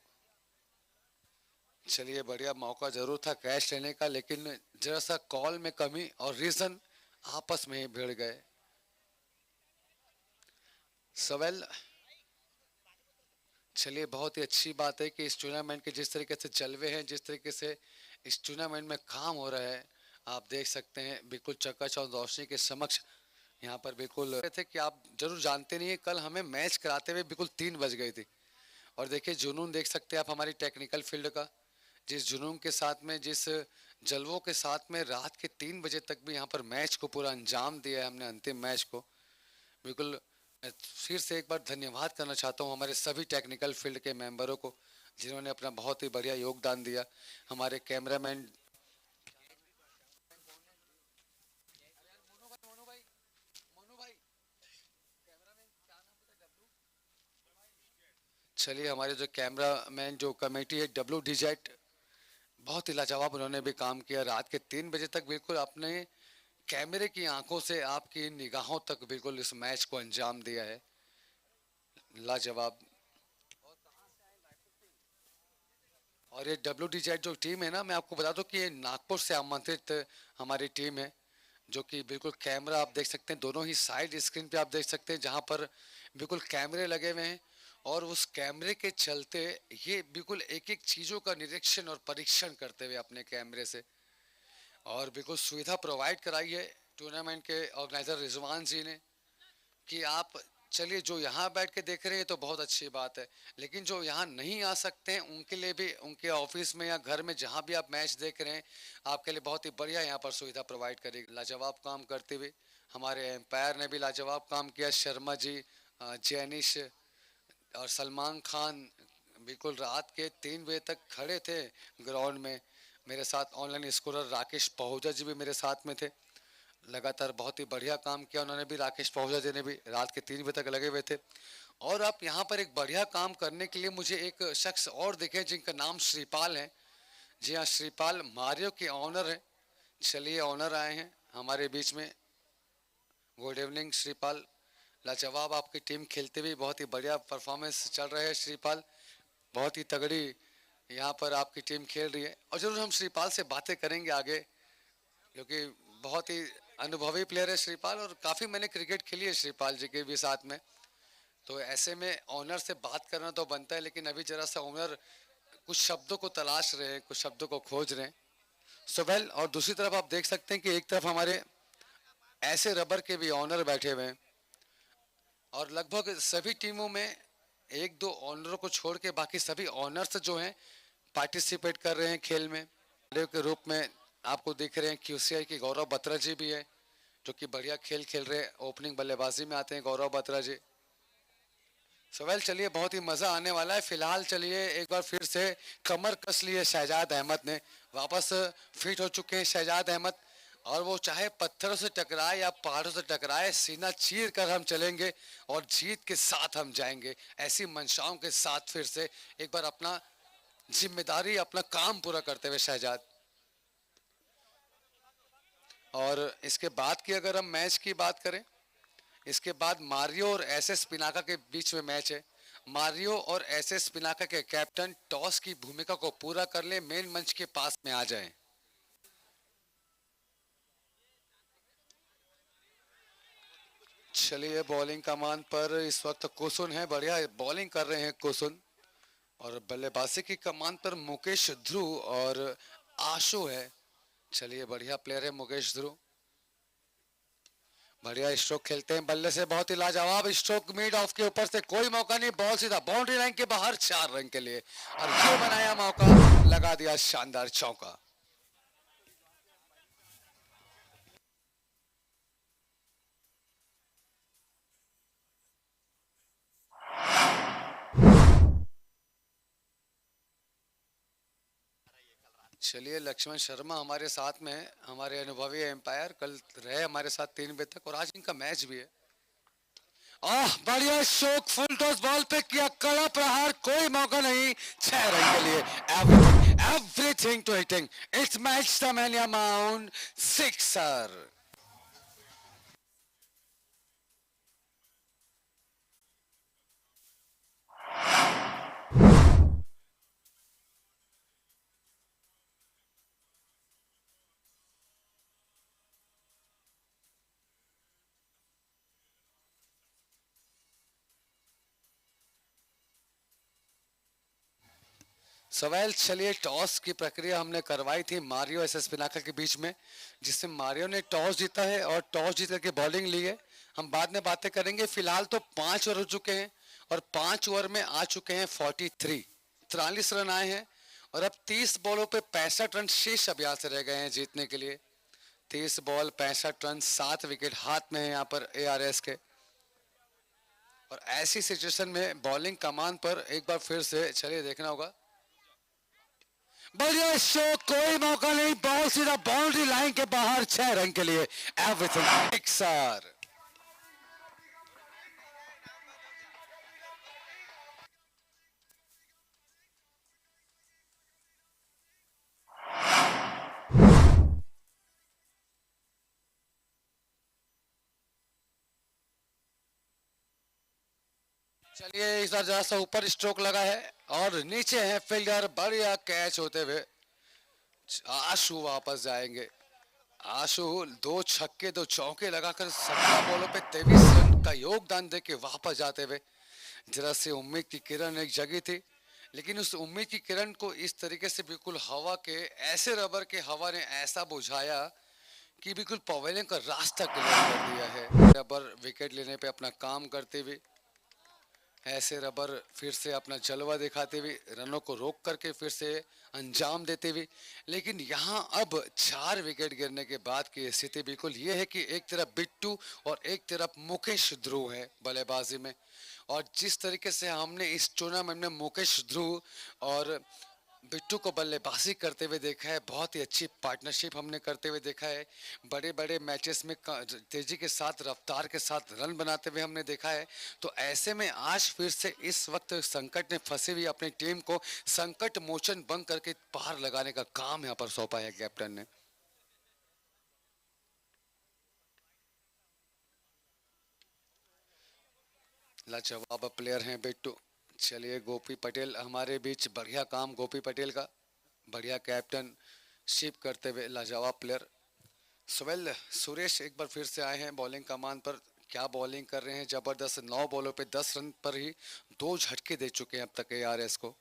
S1: चलिए, बढ़िया मौका जरूर था कैच लेने का, लेकिन जरा सा कॉल में कमी और रीजन आपस में ही भिड़ गए। सवेल, चलिए, बहुत ही अच्छी बात है कि इस टूर्नामेंट के जिस तरीके से जलवे हैं, जिस तरीके से इस टूर्नामेंट में काम हो रहा है, आप देख सकते हैं बिल्कुल चकाचौंध रोशनी के समक्ष यहाँ पर बिल्कुल थे कि आप जरूर जानते नहीं है, कल हमें मैच कराते हुए बिल्कुल 3 बज गई थी। और देखिए जुनून देख सकते हैं आप हमारी टेक्निकल फील्ड का, जिस जुनून के साथ में, जिस जलवों के साथ में रात के 3 बजे तक भी यहाँ पर मैच को पूरा अंजाम दिया है हमने, अंतिम मैच को। बिल्कुल फिर से एक बार धन्यवाद करना चाहता हूँ हमारे सभी टेक्निकल फील्ड के मेंबरों को, जिन्होंने अपना बहुत ही बढ़िया योगदान दिया। हमारे कैमरामैन, चलिए, हमारे जो कैमरामैन जो कमेटी है WDZ, बहुत ही लाजवाब उन्होंने भी काम किया। रात के 3 बजे तक बिल्कुल अपने कैमरे की आंखों से आपकी निगाहों तक बिल्कुल इस मैच को अंजाम दिया है, लाजवाब। और ये WDZ जो टीम है ना, मैं आपको बता दूं कि ये नागपुर से आमंत्रित हमारी टीम है, जो कि बिल्कुल कैमरा आप देख सकते हैं, दोनों ही साइड स्क्रीन पे आप देख सकते हैं, जहां पर बिल्कुल कैमरे लगे हुए हैं। और उस कैमरे के चलते ये बिल्कुल एक एक चीज़ों का निरीक्षण और परीक्षण करते हुए अपने कैमरे से, और बिल्कुल सुविधा प्रोवाइड कराई है टूर्नामेंट के ऑर्गेनाइजर रिजवान जी ने, कि आप चलिए जो यहाँ बैठ के देख रहे हैं तो बहुत अच्छी बात है, लेकिन जो यहाँ नहीं आ सकते हैं उनके लिए भी उनके ऑफिस में या घर में जहाँ भी आप मैच देख रहे हैं, आपके लिए बहुत ही बढ़िया यहाँ पर सुविधा प्रोवाइड करेगी। लाजवाब काम करते हुए हमारे एम्पायर ने भी लाजवाब काम किया, शर्मा जी, जैनिश और सलमान खान बिल्कुल रात के 3 बजे तक खड़े थे ग्राउंड में। मेरे साथ ऑनलाइन स्कोरर राकेश पहुजा जी भी मेरे साथ में थे, लगातार बहुत ही बढ़िया काम किया उन्होंने भी। राकेश पहुजा जी ने भी रात के 3 बजे तक लगे हुए थे। और आप यहाँ पर एक बढ़िया काम करने के लिए मुझे एक शख्स और दिखे जिनका नाम श्रीपाल है। जी हाँ, श्रीपाल मारियो के ऑनर है। चलिए, ऑनर आए हैं हमारे बीच में। गुड इवनिंग श्रीपाल, लाजवाब आपकी टीम खेलते हुए बहुत ही बढ़िया परफॉर्मेंस चल रहे हैं श्रीपाल, बहुत ही तगड़ी यहाँ पर आपकी टीम खेल रही है। और जरूर हम श्रीपाल से बातें करेंगे आगे, क्योंकि बहुत ही अनुभवी प्लेयर है श्रीपाल, और काफ़ी मैंने क्रिकेट खेली है श्रीपाल जी के भी साथ में, तो ऐसे में ऑनर से बात करना तो बनता है। लेकिन अभी जरा सा ऑनर कुछ शब्दों को तलाश रहे हैं, कुछ शब्दों को खोज रहे हैं। सो वेल, और दूसरी तरफ आप देख सकते हैं कि एक तरफ हमारे ऐसे रबर के भी ऑनर बैठे हुए हैं, और लगभग सभी टीमों में एक दो ऑनरों को छोड़ के बाकी सभी ऑनर्स जो हैं पार्टिसिपेट कर रहे हैं खेल में। के रूप में आपको दिख रहे हैं QCI के गौरव बत्रा जी भी है, जो कि बढ़िया खेल खेल रहे हैं, ओपनिंग बल्लेबाजी में आते हैं गौरव बत्रा जी। सवाल चलिए, बहुत ही मजा आने वाला है। फिलहाल चलिए एक बार फिर से कमर कस लिए शहजाद अहमद ने, वापस फिट हो चुके हैं शहजाद अहमद, और वो चाहे पत्थरों से टकराए या पहाड़ों से टकराए, सीना चीर कर हम चलेंगे और जीत के साथ हम जाएंगे। ऐसी मंशाओं के साथ फिर से एक बार अपना जिम्मेदारी, अपना काम पूरा करते हुए शहजाद। और इसके बाद की अगर हम मैच की बात करें, इसके बाद मारियो और SS पिनाका के बीच में मैच है। मारियो और SS पिनाका के कैप्टन टॉस की भूमिका को पूरा कर ले, मेन मंच के पास में आ जाएं। चलिए, बॉलिंग कमान पर इस वक्त कुसुन है, बढ़िया बॉलिंग कर रहे हैं कुसुन, और बल्लेबाजी की कमान पर मुकेश ध्रुव और आशु है। चलिए, बढ़िया प्लेयर है मुकेश ध्रुव, बढ़िया स्ट्रोक खेलते हैं बल्ले से, बहुत ही लाजवाब स्ट्रोक मिड ऑफ के ऊपर से, कोई मौका नहीं, बॉल सीधा बाउंड्री लाइन के बाहर 4 रन के लिए, और ये बनाया मौका, लगा दिया शानदार चौका। चलिए, लक्ष्मण शर्मा हमारे साथ में है, हमारे अनुभवी एम्पायर, कल रहे हमारे साथ 3 बजे तक, और आज इनका मैच भी है। बढ़िया शोक, फुल टॉस बॉल पे किया कड़ा प्रहार, कोई मौका नहीं, 6 रन के लिए। Everything to hitting, it's match the man amount, sixer. सवाल, चलिए, टॉस की प्रक्रिया हमने करवाई थी मारियो SS पिनाका के बीच में, जिससे मारियो ने टॉस जीता है और टॉस जीत करके बॉलिंग ली है। हम बाद में बातें करेंगे। फिलहाल तो 5 ओवर हो चुके हैं, और 5 ओवर में आ चुके हैं 43 रन आए हैं, और अब 30 बॉलों पे 65 रन शेष अभ्यास रह गए हैं जीतने के लिए। 30 बॉल 65 रन, 7 विकेट हाथ में है यहाँ पर ARS के। और ऐसी सिचुएशन में बॉलिंग कमान पर एक बार फिर से चलिए देखना होगा, बढ़िया शॉट, कोई मौका नहीं, बॉल सीधा बाउंड्री लाइन के बाहर, 6 रन के लिए। Everything sixer. चलिए, इस बार जरा सा ऊपर स्ट्रोक लगा है, और नीचे है फील्डर, बढ़िया कैच होते हुए आशु वापस जाएंगे। आशु दो छक्के दो चौके लगाकर 17 बॉलों पे 23 रन का योगदान देके वापस जाते हुए जरा से उम्मीद की किरण एक जगी थी, लेकिन उस उम्मीद की किरण को इस तरीके से बिल्कुल हवा के ऐसे रबर के हवा ने ऐसा बुझाया कि बिल्कुल पवेलियन का रास्ता क्लियर कर दिया है। रबर विकेट लेने पे अपना काम करते हुए ऐसे रबर फिर से अपना जलवा दिखाते हुए रनों को रोक करके फिर से अंजाम देते हुए, लेकिन यहाँ अब 4 विकेट गिरने के बाद की स्थिति बिल्कुल ये है कि एक तरफ बिट्टू और एक तरफ मुकेश ध्रुव है बल्लेबाजी में। और जिस तरीके से हमने इस टूर्नामेंट में मुकेश ध्रुव और बिट्टू को बल्लेबाजी करते हुए देखा है, बहुत ही अच्छी पार्टनरशिप हमने करते हुए देखा है। बड़े बड़े मैचेस में तेजी के साथ रफ्तार के साथ रन बनाते हुए हमने देखा है। तो ऐसे में आज फिर से इस वक्त संकट में फंसी हुई अपनी टीम को संकट मोचन बन करके पार लगाने का काम यहाँ पर सौंपा है कैप्टन ने। लाजवाब प्लेयर हैं बिट्टू। चलिए गोपी पटेल हमारे बीच, बढ़िया काम गोपी पटेल का, बढ़िया कैप्टन शिप करते हुए लाजवाब प्लेयर। सुवेल सुरेश एक बार फिर से आए हैं बॉलिंग कमान पर, क्या बॉलिंग कर रहे हैं जबरदस्त। 9 बॉलों पे 10 रन पर ही 2 झटके दे चुके हैं अब तक एआरएस को।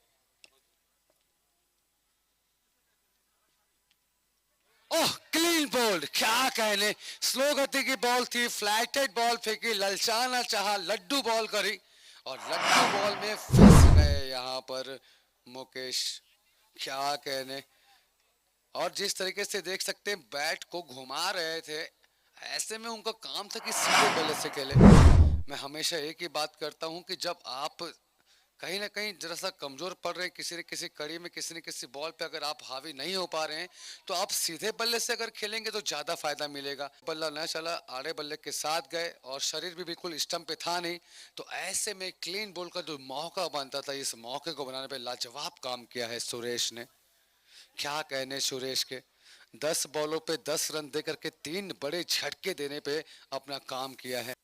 S1: ओह क्लीन बोल्ड, क्या कहने, स्लो गति की बॉल थी, फ्लैटेड बॉल फेंकी, ललचाना चाहा, लड्डू बॉल करी और लड्डू बॉल में फंस गए यहाँ पर मुकेश, क्या कहने। और जिस तरीके से देख सकते हैं बैट को घुमा रहे थे, ऐसे में उनका काम था कि सीधे बल्ले से खेले। मैं हमेशा एक ही बात करता हूं कि जब आप कहीं ना कहीं जरा सा कमजोर पड़ रहे हैं किसी न किसी कड़ी में, किसी न किसी बॉल पे अगर आप हावी नहीं हो पा रहे हैं, तो आप सीधे बल्ले से अगर खेलेंगे तो ज्यादा फायदा मिलेगा। बल्ला न चला, आड़े बल्ले के साथ गए और शरीर भी बिल्कुल स्टंप पे था नहीं, तो ऐसे में क्लीन बॉल का जो मौका बनता था, इस मौके को बनाने पे लाजवाब काम किया है सुरेश ने। क्या कहने सुरेश के, 10 बॉलों पे 10 रन दे करके 3 बड़े झटके देने पे अपना काम किया है।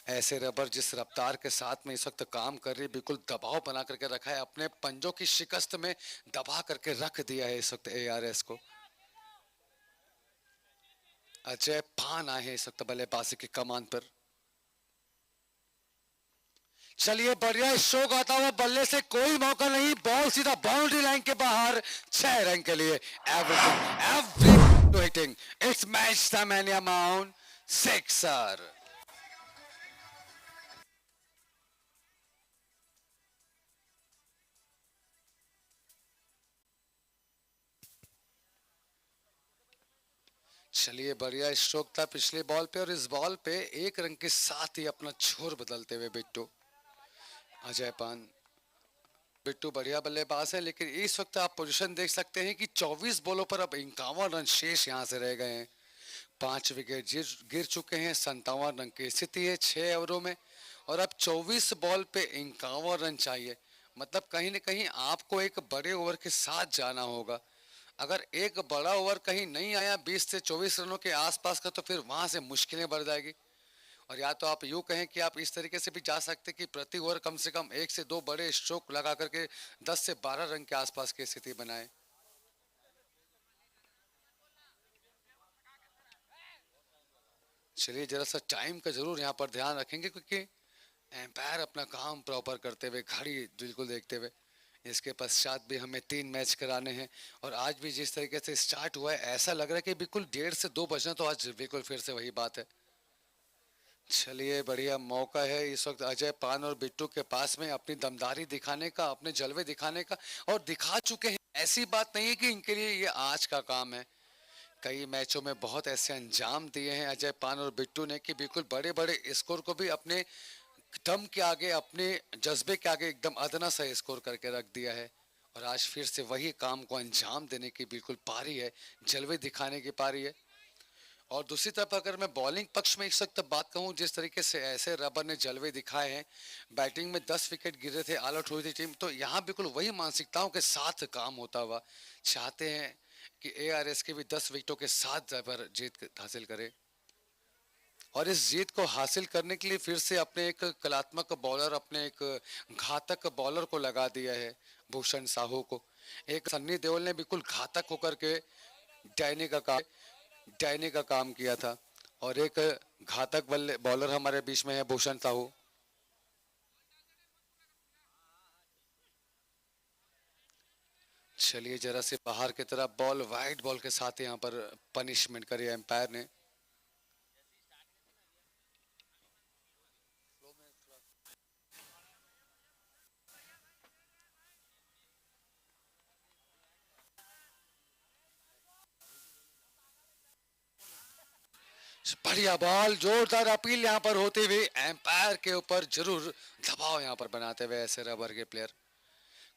S1: ऐसे रबर जिस रफ्तार के साथ में इस वक्त काम कर रही, बिल्कुल दबाव बना करके रखा है, अपने पंजों की शिकस्त में दबा करके रख दिया है इस वक्त एआरएस को। अजय पान आए हैं इस वक्त बल्लेबाजी की कमान पर। चलिए बढ़िया स्ट्रोक आता हुआ, बल्ले से कोई मौका नहीं, बॉल सीधा बाउंड्री लाइन के बाहर, 6 रन के लिए। Everything hitting, it's match the mania mount, sixer. चलिए बढ़िया स्ट्रोक था पिछले बॉल पे और इस बॉल पे 1 रन के साथ ही अपना छोर बदलते हुए बिट्टू। अजय पान, बिट्टू बढ़िया बल्लेबाज है, लेकिन इस वक्त आप पोजीशन देख सकते हैं कि 24 बॉलों पर अब 51 रन शेष यहां से रह गए हैं। 5 विकेट गिर चुके हैं, 57 रन की स्थिति है 6 ओवरों में और अब 24 बॉल पे 51 रन चाहिए। मतलब कहीं ना कहीं आपको एक बड़े ओवर के साथ जाना होगा। अगर एक बड़ा ओवर कहीं नहीं आया 20 से 24 रनों के आसपास का, तो फिर वहां से मुश्किलें बढ़ जाएगी। और या तो आप यूं कहें कि आप इस तरीके से भी जा सकते कि प्रति ओवर कम से कम 1 से 2 बड़े स्ट्रोक लगा करके 10 से 12 रन के आसपास की स्थिति बनाए। चलिए जरा सा टाइम का जरूर यहाँ पर ध्यान रखेंगे, क्योंकि एम्पायर अपना काम प्रॉपर करते हुए, घड़ी बिल्कुल देखते हुए, इसके पश्चात भी हमें 3 मैच कराने हैं। और आज भी जिस तरीके से स्टार्ट हुआ है, ऐसा लग रहा है कि बिल्कुल 1:30 से 2 बजना, तो आज बिल्कुल फिर से वही बात है। चलिए बढ़िया मौका है इस वक्त अजय पान और बिट्टू के पास में अपनी दमदारी दिखाने का, अपने जलवे दिखाने का, और दिखा चुके हैं। ऐसी बात नहीं है कि इनके लिए ये आज का काम है, कई मैचों में बहुत ऐसे अंजाम दिए हैं अजय पान और बिट्टू ने कि बिल्कुल बड़े बड़े स्कोर को भी अपने दम के आगे, अपने जज्बे के आगे एकदम अदना सा स्कोर करके रख दिया है। और आज फिर से वही काम को अंजाम देने की बिल्कुल पारी है, जलवे दिखाने की पारी है। और दूसरी तरफ अगर मैं बॉलिंग पक्ष में इस वक्त बात कहूं, जिस तरीके से ऐसे रबर ने जलवे दिखाए हैं, बैटिंग में 10 विकेट गिरे थे, ऑल आउट हुई थी टीम, तो यहाँ बिल्कुल वही मानसिकताओं के साथ काम होता हुआ चाहते हैं कि एआरएस के भी 10 विकेटों के साथ जीत हासिल करे। और इस जीत को हासिल करने के लिए फिर से अपने एक कलात्मक बॉलर, अपने एक घातक बॉलर को लगा दिया है। भूषण साहू को। एक सन्नी देओल ने बिल्कुल घातक होकर के डैनी का काम किया था, और एक घातक बॉलर हमारे बीच में है भूषण साहू। चलिए जरा से बाहर की तरफ बॉल, वाइड बॉल के साथ यहाँ पर पनिशमेंट करी एम्पायर ने। बढ़िया बॉल, जोरदार अपील यहाँ पर होती हुई एम्पायर के ऊपर जरूर दबाव यहाँ पर बनाते हुए ऐसे रबर के प्लेयर।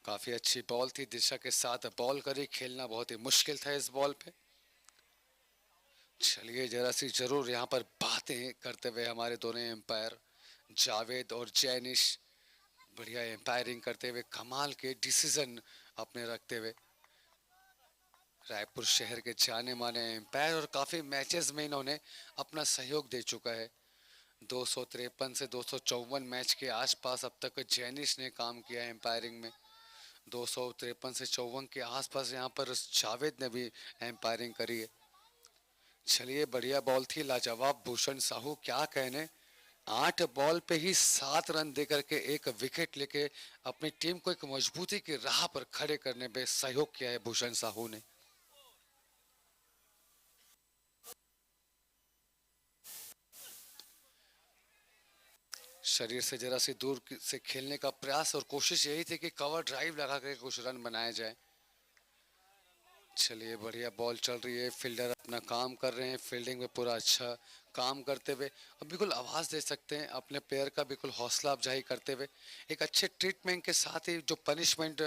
S1: काफी अच्छी बॉल थी, दिशा के साथ बॉल करी, खेलना बहुत ही मुश्किल था इस बॉल पे। चलिए जरा सी जरूर यहाँ पर बातें करते हुए हमारे दोनों एम्पायर जावेद और जैनिश बढ़िया एम्पायरिंग करते हुए, कमाल के डिसीजन अपने रखते हुए। रायपुर शहर के जाने माने एम्पायर और काफी मैचेस में इन्होंने अपना सहयोग दे चुका है। 253 से 254 मैच के आसपास अब तक जैनिश ने काम किया है एम्पायरिंग में। 253 से 54 के आसपास यहाँ पर जावेद ने भी एम्पायरिंग करी है। चलिए बढ़िया बॉल थी, लाजवाब भूषण साहू, क्या कहने। 8 बॉल पे ही 7 रन देकर के एक विकेट लेके अपनी टीम को एक मजबूती की राह पर खड़े करने में सहयोग किया है भूषण साहू ने। शरीर से जरा सी दूर से खेलने का प्रयास और कोशिश यही थी कि कवर ड्राइव लगा कर कुछ रन बनाए जाए। चलिए बढ़िया बॉल चल रही है, फील्डर अपना काम कर रहे हैं, फील्डिंग में पूरा अच्छा काम करते हुए। अब बिल्कुल आवाज़ दे सकते हैं अपने प्लेयर का, बिल्कुल हौसला अफजाई करते हुए। एक अच्छे ट्रीटमेंट के साथ ही जो पनिशमेंट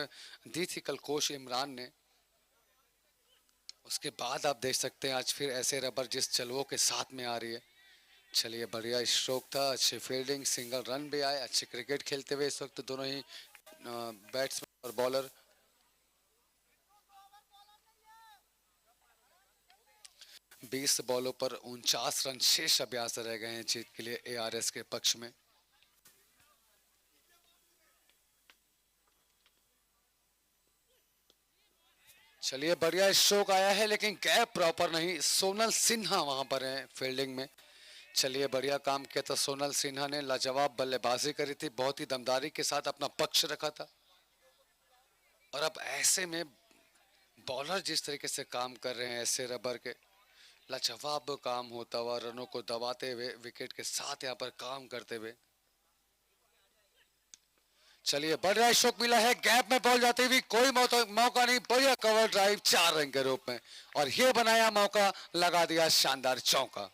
S1: दी थी कल कोच इमरान ने, उसके बाद आप देख सकते हैं आज फिर ऐसे रबर जिस जलवों के साथ में आ रही है। चलिए बढ़िया स्ट्रोक था, अच्छी फील्डिंग, सिंगल रन भी आए, अच्छे क्रिकेट खेलते हुए इस वक्त दोनों ही बैट्समैन और बॉलर। 20 बॉलों पर 49 रन शेष अभ्यास रह गए हैं जीत के लिए एआरएस के पक्ष में। चलिए बढ़िया स्ट्रोक आया है, लेकिन गैप प्रॉपर नहीं। सोनल सिन्हा वहां पर है फील्डिंग में। चलिए बढ़िया काम किया था सोनल सिन्हा ने, लाजवाब बल्लेबाजी करी थी, बहुत ही दमदारी के साथ अपना पक्ष रखा था। और अब ऐसे में बॉलर जिस तरीके से काम कर रहे हैं ऐसे रबर के, लाजवाब काम होता हुआ, रनों को दबाते हुए, विकेट के साथ यहाँ पर काम करते हुए। चलिए बढ़िया स्ट्रोक मिला है, गैप में बॉल जाती हुई, कोई मौका नहीं, बढ़िया कवर ड्राइव 4 रन के रूप में, और ये बनाया मौका, लगा दिया शानदार चौका।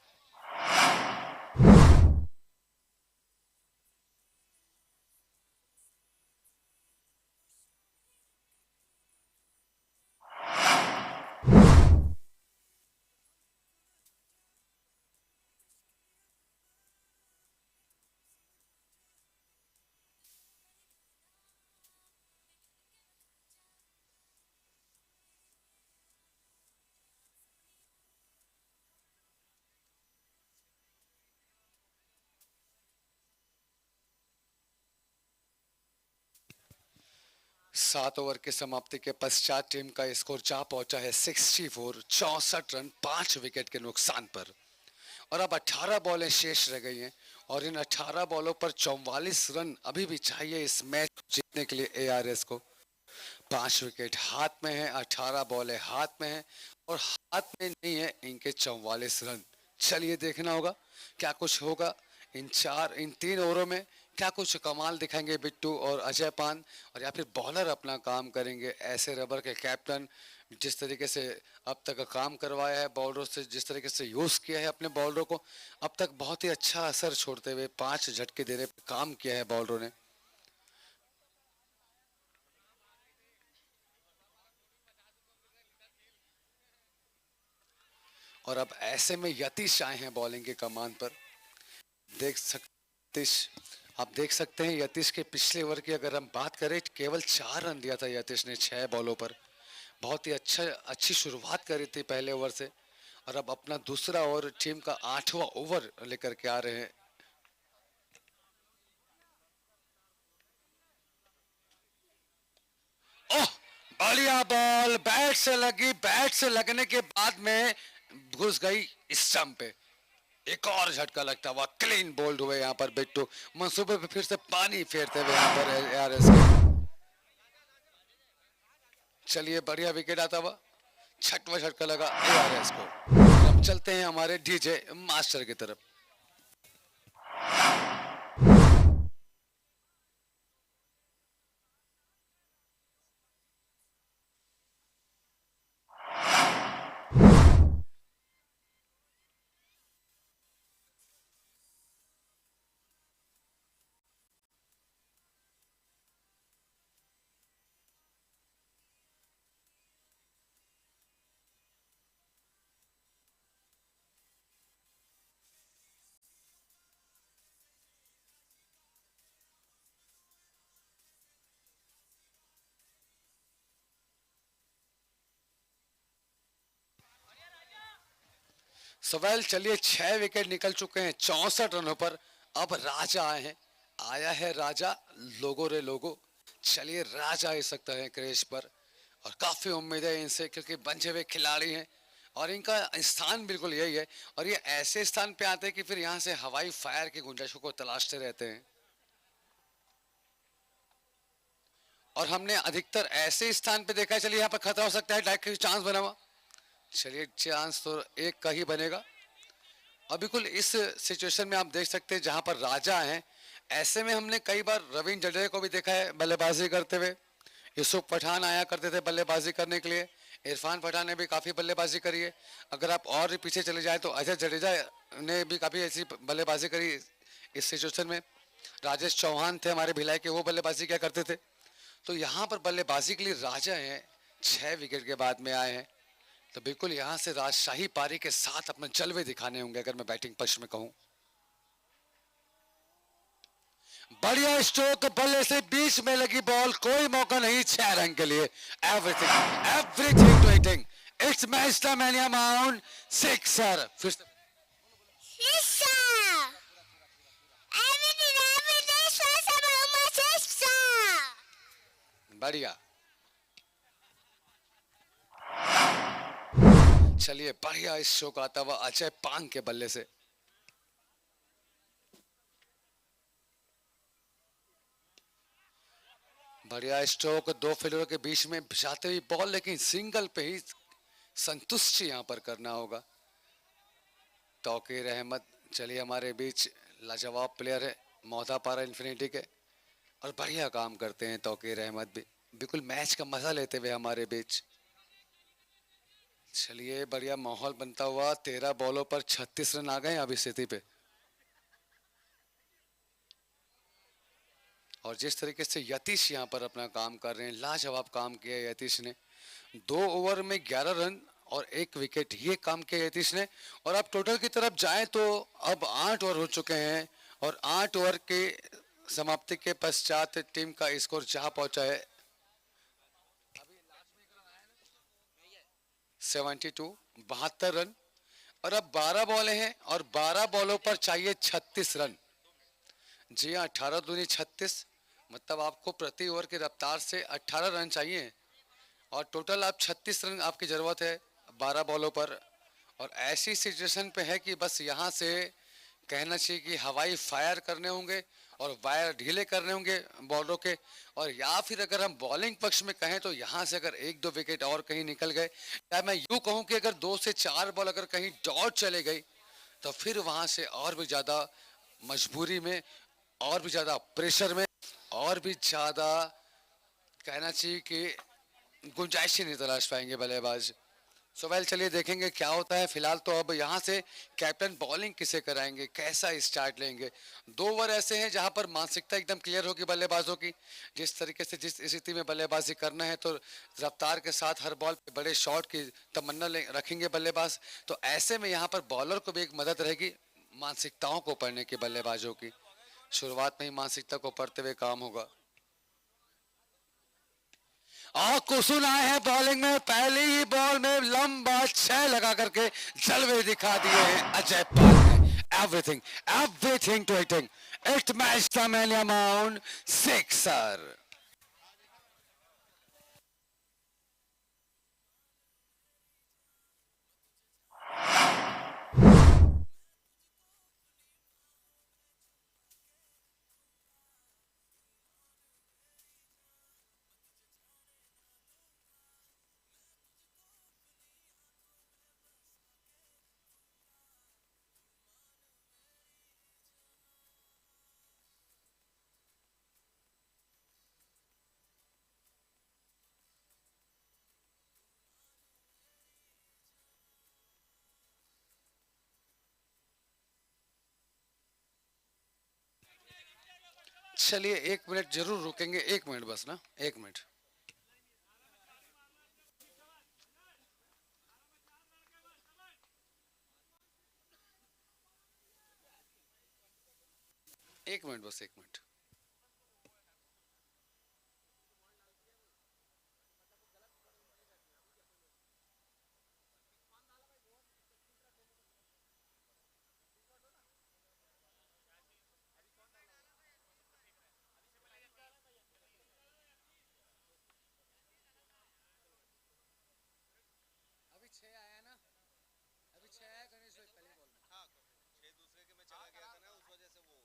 S1: सात ओवर के समाप्ति के पश्चात टीम का स्कोर जा पहुंचा है 64, 64 रन 5 विकेट के नुकसान पर। और अब 18 बॉलें शेष रह गई हैं, और इन 18 बॉलों पर 44 रन अभी भी चाहिए इस मैच जीतने के लिए एआरएस को। 5 विकेट हाथ में है, 18 बॉलें हाथ में है, और हाथ में नहीं है इनके 44 रन। चलिए देखना होगा क्या कुछ होगा इन 3 ओवरों में, क्या कुछ कमाल दिखाएंगे बिट्टू और अजय पान, और या फिर बॉलर अपना काम करेंगे। ऐसे रबर के कैप्टन जिस तरीके से अब तक काम करवाया है बॉलरों से, जिस तरीके से यूज किया है अपने बॉलरों को, अब तक बहुत ही अच्छा असर छोड़ते हुए 5 झटके देने पर काम किया है बॉलरों ने। और अब ऐसे में यतीश आए हैं बॉलिंग के कमान पर। आप देख सकते हैं यतीश के पिछले ओवर की अगर हम बात करें, केवल 4 रन दिया था यतीश ने 6 बॉलों पर। बहुत ही अच्छी शुरुआत करी थी पहले ओवर से, और अब अपना दूसरा ओवर, टीम का 8वां ओवर लेकर के आ रहे हैं। ओह, बढ़िया बॉल, बैट से लगी, बैट से लगने के बाद में घुस गई स्टंप पे। एक और झटका लगता हुआ क्लीन बोल्ड हुए यहाँ पर बिट्टू, मंसूबे पे फिर से पानी फेरते हुए यहाँ पर एआरएस के। चलिए बढ़िया विकेट आता हुआ, छठवां झटका लगा एआरएस को। अब चलते हैं हमारे डीजे मास्टर की तरफ। सवाल चलिए 6 विकेट निकल चुके हैं 64 रनों पर। अब राजा आए हैं, आया है राजा, लोगो रे लोगो। चलिए राजा आ सकता है क्रेज पर और काफी उम्मीद है इनसे, क्योंकि बंजे हुए खिलाड़ी हैं और इनका स्थान बिल्कुल यही है। और ये ऐसे स्थान पे आते हैं कि फिर यहाँ से हवाई फायर की गुंजाइशों को तलाशते रहते हैं। और हमने अधिकतर ऐसे स्थान पे देखा है। चलिए यहाँ पर खतरा हो सकता है, डायरेक्ट चांस बना हुआ। चलिए चांस तो एक का ही बनेगा। और बिल्कुल इस सिचुएशन में आप देख सकते हैं जहां पर राजा हैं, ऐसे में हमने कई बार रविंद्र जडेजा को भी देखा है बल्लेबाजी करते हुए। यूसुफ पठान आया करते थे बल्लेबाजी करने के लिए, इरफान पठान ने भी काफ़ी बल्लेबाजी करी है। अगर आप और भी पीछे चले जाएं तो अजय जडेजा ने भी काफ़ी ऐसी बल्लेबाजी करी इस सिचुएशन में। राजेश चौहान थे हमारे भिलाई के, वो बल्लेबाजी क्या करते थे। तो यहाँ पर बल्लेबाजी के लिए राजा हैं, 6 विकेट के बाद में आए हैं। तो बिल्कुल यहां से राजशाही पारी के साथ अपने जलवे दिखाने होंगे अगर मैं बैटिंग पक्ष में कहूं। बढ़िया स्ट्रोक, बल्ले से बीच में लगी बॉल, कोई मौका नहीं 6 रन के लिए। Everything to hitting, it's match the mania mount, sixer. फिर से बढ़िया। चलिए बढ़िया इस शो का आता हुआ अजय पांग के बल्ले से। बढ़िया स्ट्रोक, 2 फील्डरों के बीच में जाते हुई बॉल, लेकिन सिंगल पे ही संतुष्टि यहां पर करना होगा। तौकीर अहमद चलिए हमारे बीच लाजवाब प्लेयर है मोहदा पारा इन्फिनिटी के, और बढ़िया काम करते हैं तौकीर अहमद भी, बिल्कुल मैच का मजा लेते हुए हमारे बीच। चलिए बढ़िया माहौल बनता हुआ, 13 बॉलों पर 36 रन आ गए अभी स्थिति पे। और जिस तरीके से यतीश यहाँ पर अपना काम कर रहे हैं, लाजवाब काम किया यतीश ने। 2 ओवर में 11 रन और 1 विकेट, ये काम किया यतीश ने। और अब टोटल की तरफ जाएं तो अब 8 ओवर हो चुके हैं और 8 ओवर के समाप्ति के पश्चात टीम का स्कोर जहां पहुंचा है 72 रन। और अब 12 बॉलें हैं और 12 बॉलों पर चाहिए 36 रन। जी हाँ, 18 दूनी 36, मतलब आपको प्रति ओवर की रफ्तार से 18 रन चाहिए और टोटल आप 36 रन आपकी ज़रूरत है 12 बॉलों पर। और ऐसी सिचुएशन पे है कि बस यहाँ से कहना चाहिए कि हवाई फायर करने होंगे और वायर ढीले करने होंगे बॉलरों के। और या फिर अगर हम बॉलिंग पक्ष में कहें तो यहाँ से अगर 1-2 विकेट और कहीं निकल गए, या मैं यूँ कहूँ कि अगर 2 से 4 बॉल अगर कहीं डॉट चले गई तो फिर वहाँ से और भी ज़्यादा मजबूरी में, और भी ज़्यादा प्रेशर में, और भी ज़्यादा कहना चाहिए कि गुंजाइश ही नहीं तलाश पाएंगे बल्लेबाज। वेल चलिए देखेंगे क्या होता है। फिलहाल तो अब यहाँ से कैप्टन बॉलिंग किसे कराएंगे, कैसा स्टार्ट लेंगे। 2 ओवर ऐसे हैं जहाँ पर मानसिकता एकदम क्लियर होगी बल्लेबाजों की, जिस तरीके से जिस स्थिति में बल्लेबाजी करना है तो रफ्तार के साथ हर बॉल पे बड़े शॉट की तमन्ना रखेंगे बल्लेबाज। तो ऐसे में यहाँ पर बॉलर को भी एक मदद रहेगी मानसिकताओं को पढ़ने की बल्लेबाजों की। शुरुआत में ही मानसिकता को पढ़ते हुए काम होगा। और कुसुन आए हैं बॉलिंग में, पहली ही बॉल में लंबा 6 लगा करके जलवे दिखा दिए हैं अजय पाल ने। Everything to hitting, it match the mania mount, sixer. चलिए 1 मिनट जरूर रुकेंगे, 1 मिनट बस ना, 1 मिनट। एक मिनट बस, 1 मिनट। अभी 6 आया ना, अभी 6 आया गणेश भाई पहली बॉल में।
S4: हाँ, 6 दूसरे के में चला गया था ना, उस वजह से वो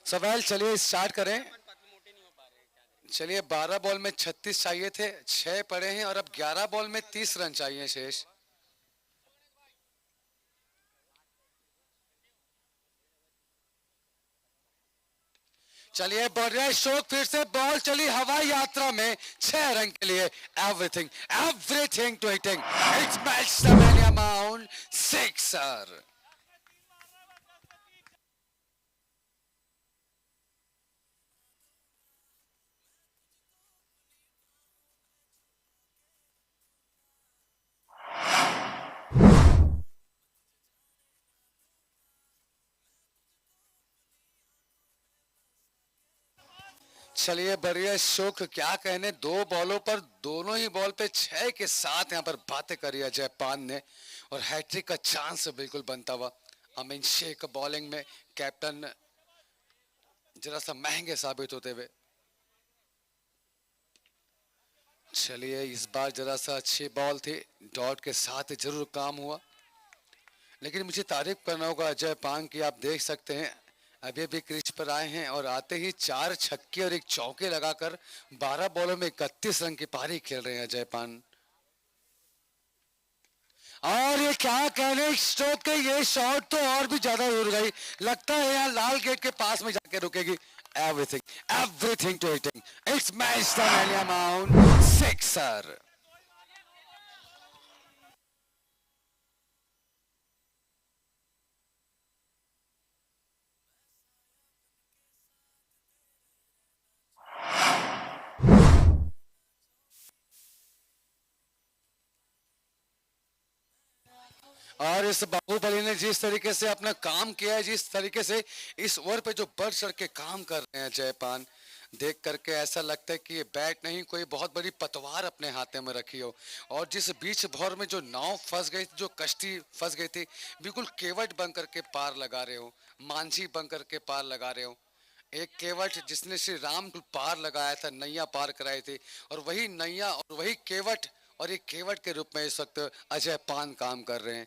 S1: सवाल चलिए स्टार्ट करें। चलिए 12 बॉल में 36 चाहिए थे, 6 पड़े हैं और अब 11 बॉल में 30 रन चाहिए शेष। चलिए बढ़िया स्ट्रोक, फिर से बॉल चली हवाई यात्रा में 6 रन के लिए। Everything everything to hitting, it's match the many amount 6 चलिए बढ़िया शोक, क्या कहने, 2 बॉलों पर दोनों ही बॉल पे 6 के साथ यहाँ पर बातें करी अजय पान ने और हैट्रिक का चांस बिल्कुल बनता हुआ। अमीन शेख बॉलिंग में कैप्टन जरा सा महंगे साबित होते हुए। चलिए इस बार जरा सा अच्छी बॉल थी, डॉट के साथ जरूर काम हुआ, लेकिन मुझे तारीफ करना होगा अजय पान की। आप देख सकते हैं अभी भी क्रीज पर आए हैं और आते ही 4 छक्के और 1 चौके लगाकर 12 बॉलों में 31 रन की पारी खेल रहे हैं अजय पान। और ये क्या कहने स्ट्रोक के, ये शॉट तो और भी ज्यादा उड़ गई, लगता है यहाँ लाल गेट के पास में जाके रुकेगी। Everything everything to hitting, it's match the many amount 6 और इस बाहुबली ने जिस तरीके से अपना काम किया है, जिस तरीके से इस ओवर पे जो बढ़ चढ़ के काम कर रहे हैं जयपान, देख करके ऐसा लगता है कि ये बैट नहीं कोई बहुत बड़ी पतवार अपने हाथे में रखी हो। और जिस बीच भौर में जो नाव फंस गई, जो कश्ती फंस गई थी, बिल्कुल केवट बन करके पार लगा रहे हो, मांझी बन करके पार लगा रहे हो। एक केवट जिसने श्री राम को पार लगाया था, नैया पार कराई थी, और वही नैया और वही केवट और एक केवट के रूप में इस वक्त अजय पान काम कर रहे हैं।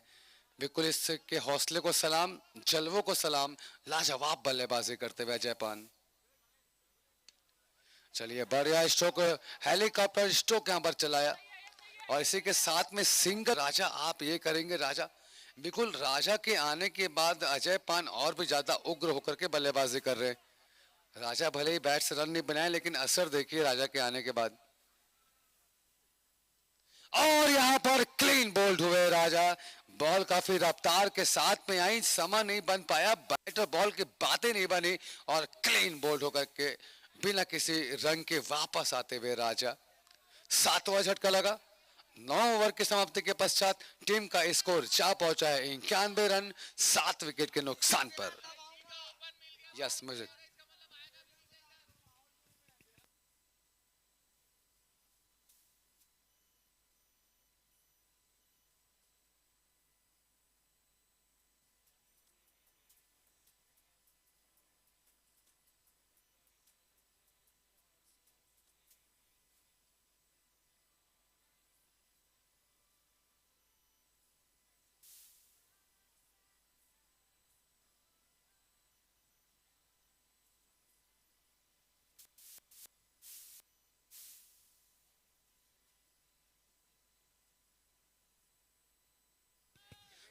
S1: बिल्कुल इसके हौसले को सलाम, जलवों को सलाम, लाजवाब बल्लेबाजी करते हुए अजय पान। चलिए बढ़िया स्ट्रोक, हेलीकॉप्टर स्ट्रोक यहां पर चलाया और इसी के साथ में सिंगल। राजा आप ये करेंगे राजा, बिल्कुल राजा के आने के बाद अजय पान और भी ज्यादा उग्र होकर के बल्लेबाजी कर रहे हैं। राजा भले ही बैट से रन नहीं बनाए लेकिन असर देखिए राजा के आने के बाद। और यहां पर क्लीन बोल्ड हुए राजा, बॉल काफी रफ्तार के साथ में आई, समय नहीं बन पाया, बैट और बॉल की बातें नहीं बनी और क्लीन बोल्ड होकर के बिना किसी रन के वापस आते हुए राजा। 7वां झटका लगा। 9 ओवर की समाप्ति के पश्चात टीम का स्कोर जा पहुंचा है 91 रन 7 विकेट के नुकसान पर। यस मुझे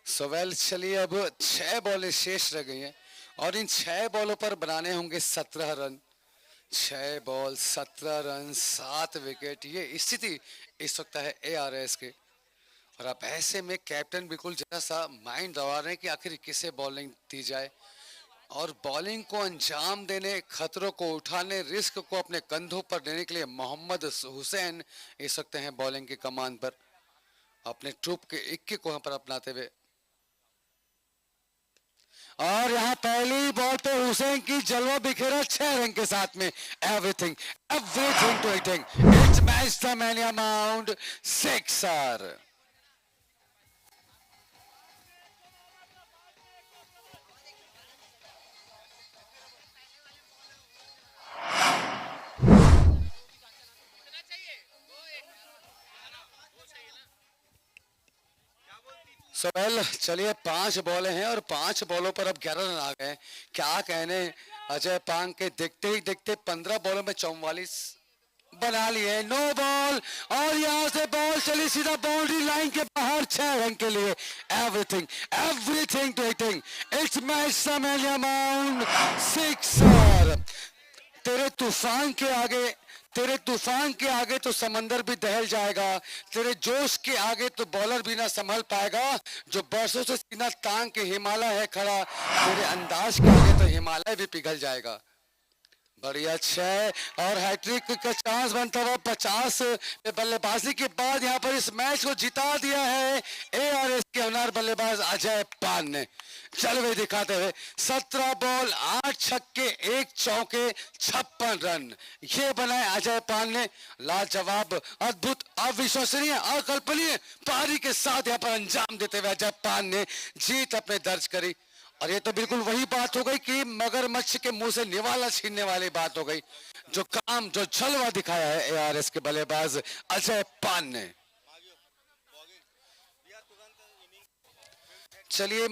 S1: सोवेल। चलिए अब 6 बॉलें शेष रह गई हैं और इन 6 बॉलों पर बनाने होंगे 17 रन। 6 बॉल 17 रन 7 विकेट, ये स्थिति इस वक्त है ARS के। और अब ऐसे में कैप्टन बिल्कुल जरा सा माइंड दबा रहे हैं कि आखिर किसे बॉलिंग दी जाए और बॉलिंग को अंजाम देने, खतरों को उठाने, रिस्क को अपने कंधों पर लेने के लिए मोहम्मद हुसैन इस वक्त हैं बॉलिंग की कमान पर, अपने ट्रूप के 21 को यहाँ पर अपनाते हुए। और यहाँ पहली बॉल पे हुसैन की जलवा बिखेरा 6 रन के साथ में। Everything to hitting, it's match the man amount 6 Sohail. चलिए 5 बॉलें हैं और 5 बॉलों पर अब 11 रन आ गए। क्या कहने अजय पांग के, देखते ही देखते 15 बॉलों में 44 बना लिए। नो बॉल और यहां से बॉल चली सीधा बाउंड्री लाइन के बाहर 6 रन के लिए। Everything to hitting, it's match the man amount 6। तेरे तूफान के आगे तो समंदर भी दहल जाएगा, तेरे जोश के आगे तो बॉलर भी ना संभल पाएगा। जो बरसों से सीना तान के हिमालय है खड़ा, तेरे अंदाज के आगे तो हिमालय भी पिघल जाएगा। बढ़िया 6 और हैट्रिक का चांस बनता हुआ 50 पे बल्लेबाजी के बाद यहाँ पर इस मैच को जिता दिया है ARS के होनहार बल्लेबाज अजय पान ने, जलवे दिखाते हुए। 17 बॉल 8 छक्के 1 चौके 56 रन ये बनाए अजय पान ने। लाजवाब, अद्भुत, अविश्वसनीय, अकल्पनीय पारी के साथ यहाँ पर अंजाम देते हुए अजय पान ने जीत अपने दर्ज करी। और ये तो बिल्कुल वही बात हो गई कि मगरमच्छ के मुंह से निवाला छीनने वाली बात हो गई, जो काम, जो जलवा दिखाया है ARS के बल्लेबाज अजय पान ने। चलिए